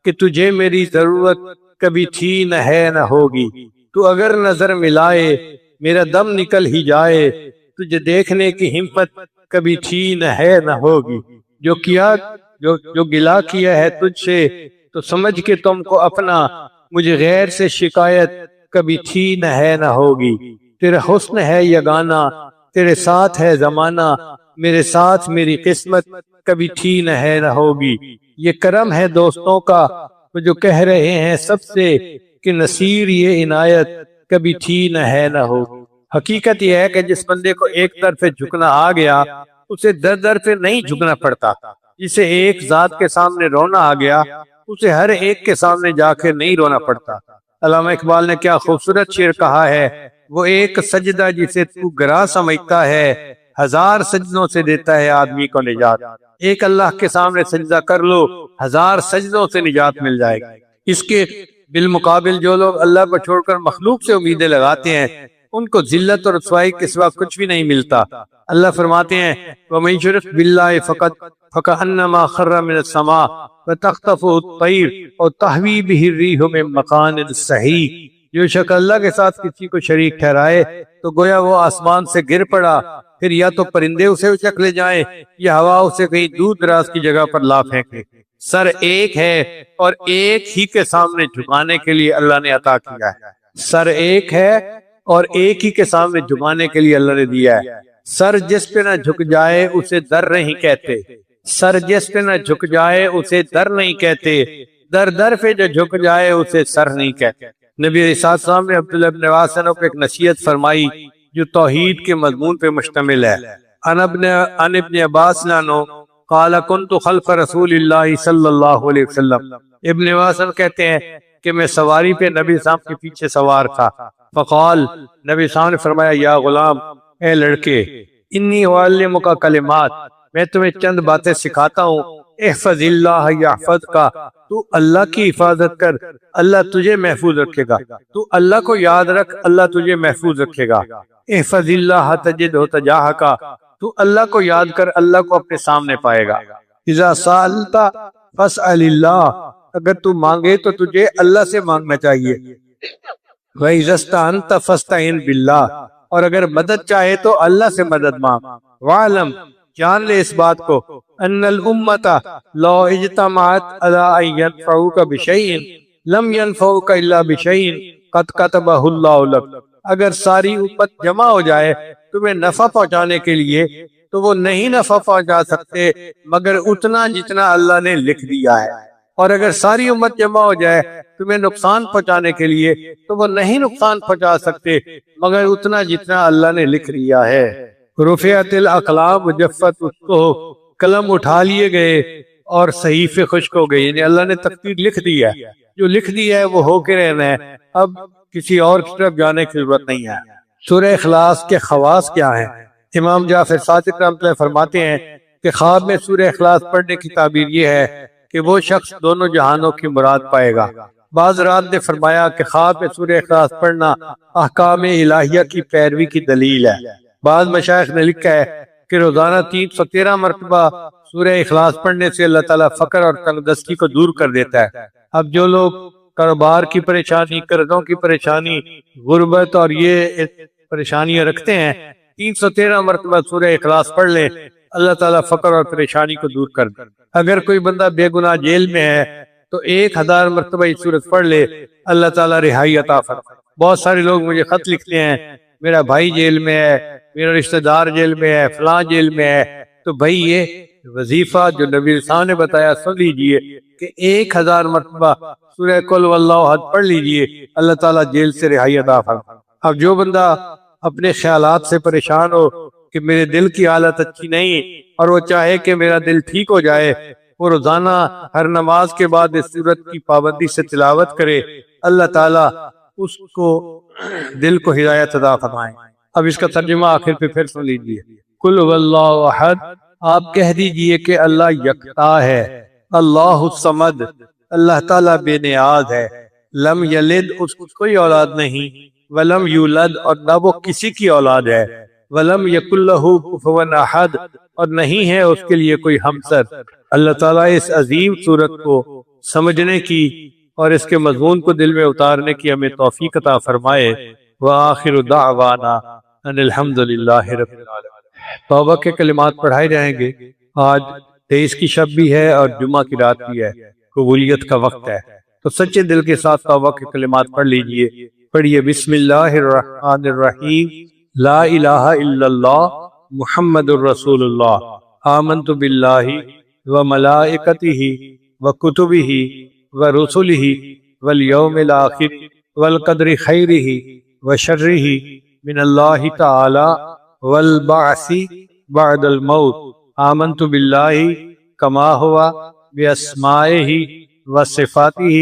کہ تجھے میری ضرورت کبھی تھی نہ ہے نہ ہوگی۔ تو اگر نظر ملائے میرا دم نکل ہی جائے، تجھے دیکھنے کی ہمت کبھی تھی نہ ہے نہ ہوگی۔ جو گلا کیا ہے تجھ سے تو سمجھ کے تم کو اپنا، مجھے غیر سے شکایت کبھی تھی نہ ہے نہ ہوگی۔ تیرا حسن ہے یگانہ، تیرے ساتھ ہے زمانہ، میرے ساتھ میری قسمت کبھی تھی نہ ہے نہ ہوگی۔ یہ کرم ہے دوستوں کا وہ جو کہہ رہے ہیں سب سے کہ نصیر یہ عنایت کبھی تھی نہ ہے نہ ہوگی۔ حقیقت یہ ہے کہ جس بندے کو ایک طرف جھکنا آ گیا اسے در در پہ نہیں جھکنا پڑتا، جسے ایک ذات کے سامنے رونا آ گیا اسے ہر ایک کے سامنے جا کے نہیں رونا پڑتا۔ علامہ اقبال نے کیا خوبصورت شعر کہا ہے وہ ایک سجدہ جسے تو گراں سمجھتا ہے 1000 سجدوں سے دیتا ہے آدمی کو نجات۔ ایک اللہ کے سامنے سجدہ کر لو 1000 سجدوں سے نجات مل جائے گی۔ اس کے بالمقابل جو لوگ اللہ کو چھوڑ کر مخلوق سے امیدیں لگاتے ہیں ان کو ذلت اور رسوائی کے سوا کچھ بھی نہیں ملتا۔ اللہ فرماتے ہیں وَمَن يُشْرِكْ بِاللَّهِ فَكَأَنَّمَا خَرَّ مِنَ السَّمَاءِ وَتَخْطَفُهُ الطَّيْرُ أَوْ تَهْوِي بِهِ الرِّيحُ مِن مَّكَانٍ صَحِيحٍ۔ جو شخص اللہ کے ساتھ کسی کو شریک ٹھہرائے تو گویا وہ آسمان سے گر پڑا، پھر یا تو پرندے اسے اچک لے جائیں یا ہوا اسے کہیں دور دراز کی جگہ پر لا پھینکے۔ سر ایک ہے اور ایک ہی کے سامنے جھکانے کے لیے اللہ نے عطا کیا ہے۔ سر ایک ہے اور ایک ہی کے سامنے جھکانے کے لیے اللہ نے دیا ہے۔ سر جس پہ نہ جھک جائے اسے در نہیں کہتے، سر جس پہ نہ جھک جائے اسے در نہیں کہتے، در در پہ جو جھک جائے اسے سر نہیں کہتے۔ نبی علیہ السلام نے عبداللہ بن عباس کو ایک نصیحت فرمائی جو توحید کے مضمون پہ مشتمل ہے۔ عن ابن عباس عنہ قال كنت خلف رسول اللہ صلی اللہ علیہ وسلم۔ ابن عباس کہتے ہیں کہ میں سواری پہ نبی صاحب کے پیچھے سوار تھا۔ فقال نبی صاحب نے فرمایا یا غلام، اے لڑکے، انی اعلمک کلمات، میں تمہیں چند باتیں سکھاتا ہوں، احفظ اللہ یحفظک، تو اللہ کی حفاظت کر اللہ تجھے محفوظ رکھے گا، تو اللہ کو یاد رکھ اللہ تجھے محفوظ رکھے گا۔ احفظ اللہ تجدہ تجاہک، تو اللہ کو یاد کر اللہ کو اپنے سامنے پائے گا۔ اذا سألت فاسأل اللہ، اگر تو مانگے تو تجھے اللہ سے مانگنا چاہیے۔ وَإِذَا اسْتَعَنْتَ فَاسْتَعِنْ بِاللَّهِ، اور اگر مدد چاہے تو اللہ سے مدد مانگ۔ وَعْلَمْ، جان لے اس بات کو، ان الامت لو اجتمعت علی ان ينفعوک بشیء لم ينفعوک الا بشیء قد کتبہ اللہ لک، اگر ساری امت جمع ہو جائے تمہیں نفع پہنچانے کے لیے تو وہ نہیں نفع پہنچا سکتے مگر اتنا جتنا اللہ نے لکھ دیا ہے، اور اگر ساری امت جمع ہو جائے تمہیں نقصان پہنچانے کے لیے تو وہ نہیں نقصان پہنچا سکتے مگر اتنا جتنا اللہ نے لکھ دیا ہے۔ رفعت الاقلام وجفت الصحف، قلم اٹھا لیے گئے اور صحیفے خشک ہو گئے، یعنی اللہ نے تقدیر لکھ دی ہے، جو لکھ دی ہے وہ ہو کے رہنا ہے، اب کسی اور کی طرف جانے کی ضرورت نہیں ہے۔ سورہ اخلاص کے خواص کیا ہیں؟ امام جعفر صادق رحمۃ اللہ فرماتے ہیں کہ خواب میں سورہ اخلاص پڑھنے کی تعبیر یہ ہے کہ وہ شخص دونوں جہانوں کی مراد پائے گا۔ بعض رات نے فرمایا کہ خواب میں سورہ اخلاص پڑھنا احکام الہیہ کی پیروی کی دلیل ہے۔ بعض مشائخ نے لکھا ہے کہ روزانہ 313 مرتبہ سورہ اخلاص پڑھنے سے اللہ تعالیٰ فقر اور تنگدستی کو دور کر دیتا ہے۔ اب جو لوگ کاروبار کی پریشانی، قرضوں کی پریشانی، غربت اور یہ پریشانیاں رکھتے ہیں، 313 مرتبہ سورہ اخلاص پڑھ لیں، اللہ تعالیٰ فقر اور پریشانی کو دور کر دے۔ اگر کوئی بندہ بے گناہ جیل میں ہے تو 1000 مرتبہ یہ سورت پڑھ لے، اللہ تعالیٰ رہائی عطا فرمائے۔ بہت سارے لوگ مجھے خط لکھتے ہیں میرا بھائی جیل میں ہے، میرا رشتہ دار جیل میں ہے، فلاں جیل میں ہے، تو بھائی یہ وظیفہ جو نبی صاحب نے بتایا سن لیجئے کہ 1000 مرتبہ سورہ قل واللہ احد پڑھ لیجئے، اللہ تعالیٰ جیل سے رہائی عطا فرمائے۔ اب جو بندہ اپنے خیالات سے پریشان ہو کہ میرے دل کی حالت اچھی نہیں اور وہ چاہے کہ میرا دل ٹھیک ہو جائے، وہ روزانہ ہر نماز کے بعد اس سورت کی پابندی سے تلاوت کرے، اللہ تعالیٰ اس کو دل کو ہدایت عطا فرمائے۔ اب اس کا ترجمہ آخر پہ پھر سن لیجیے۔ قل واللہ احد، آپ کہہ دیجئے کہ اللہ یکتا ہے، اللہ الصمد، اللہ تعالیٰ بے نیاز ہے، لم یلد، اس کی کوئی اولاد نہیں، ولم یولد، اور نہ وہ کسی کی اولاد ہے، ولم یکن لہ کفوا احد، اور نہیں ہے اس کے لیے کوئی ہمسر۔ اللہ تعالیٰ اس عظیم سورت کو سمجھنے کی اور اس کے مضمون کو دل میں اتارنے کی ہمیں توفیق عطا فرمائے۔ وآخر دعوانا ان الحمدللہ رب العالمین۔ توبہ کے کلمات پڑھائے جائیں گے۔ آج 23 کی شب بھی ہے اور جمعہ کی رات بھی ہے، قبولیت کا وقت ہے، تو سچے دل کے ساتھ توبہ کے کلمات پڑھ لیجئے۔ پڑھیے بسم اللہ الرحمن الرحیم، لا الہ الا اللہ محمد الرسول اللہ، آمنت باللہ وملائکتہ وکتبہ ورسلہ والیوم الآخر والقدر خیرہ وشرہ من اللہ تعالی والبعث بعد الموت، آمنت باللہ کما ہوا باسمائہ وصفاتہ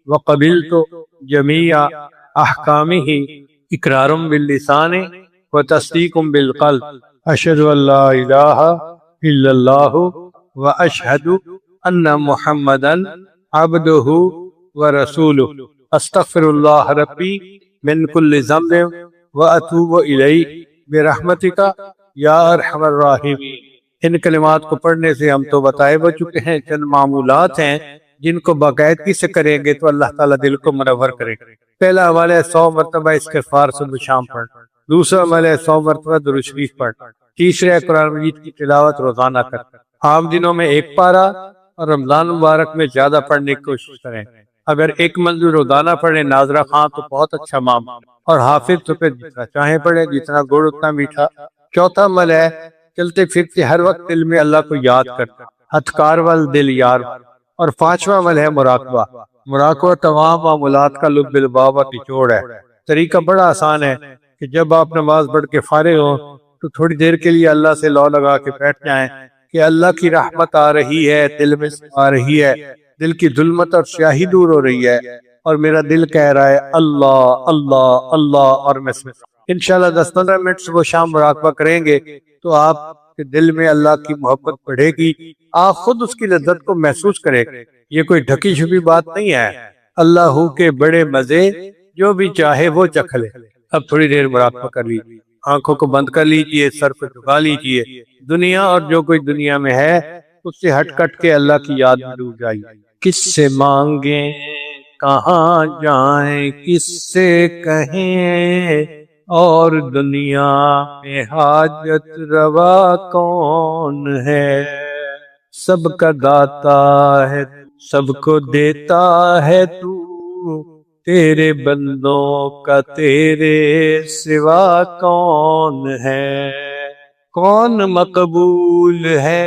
وقبلت جمیع احکامہ اقرار باللسان و تصدیق بالقلب اشہد ان لا الہ الا اللہ و اشہد ان محمدا عبدہ و رسولہ استغفر اللہ ربی من کل ذنب و اتوب الیہ برحمتک یا ارحم الراحمین۔ ان کلمات کو پڑھنے سے ہم تو بتائے ہو چکے ہیں، چند معمولات ہیں جن کو باقاعدگی سے کریں گے تو اللہ تعالیٰ دل کو منور کرے گا۔ پہلا عمل ہے 100 مرتبہ استغفار صبح شام پڑھ، دوسرا عمل ہے 100 مرتبہ درود شریف پڑھ، تیسرا ہے قرآن مجید کی تلاوت روزانہ کر، عام دنوں میں 1 پارہ اور رمضان مبارک میں زیادہ پڑھنے کی کوشش کریں۔ اگر 1 منزل روزانہ پڑھیں ناظرہ خان تو بہت اچھا معاملہ، اور حافظ تو پھر جتنا چاہیں پڑھیں، جتنا گڑ اتنا میٹھا۔ چوتھا عمل ہے چلتے پھرتے ہر وقت دل میں اللہ کو یاد کرتا، اذکار وال دل یار۔ اور 5واں عمل ہے مراقبہ۔ مراقبہ تمام معاملات کا لب الباب اور نچوڑ ہے۔ طریقہ بڑا آسان ہے کہ جب آپ نماز پڑھ کے فارغ ہوں تو تھوڑی دیر کے لیے اللہ سے لو لگا کے بیٹھ جائیں کہ اللہ کی رحمت آ رہی ہے، دل میں آ رہی ہے، دل کی ظلمت اور سیاہی دور ہو رہی ہے، اور میرا دل کہہ رہا ہے اللہ اللہ اللہ، اور میں انشاءاللہ 10-15 منٹ صبح شام مراقبہ کریں گے تو آپ کے دل میں اللہ کی محبت بڑھے گی، آپ خود اس کی لذت کو محسوس کریں گے۔ یہ کوئی ڈھکی چھپی بات نہیں ہے، اللہ کے بڑے مزے جو بھی چاہے وہ چکھ لے۔ اب تھوڑی دیر مراقبہ کر لیجیے، آنکھوں کو بند کر لیجیے، سر کو جھکا لیجیے، دنیا اور جو کوئی دنیا میں ہے اس سے ہٹ کٹ کے اللہ کی یاد میں ڈوب جائیے۔ کس سے مانگیں کہاں جائیں، کس سے کہیں، اور دنیا میں حاجت روا کون ہے؟ سب کا داتا ہے، سب کو دیتا ہے تو، تیرے بندوں کا تیرے سوا کون ہے؟ کون مقبول ہے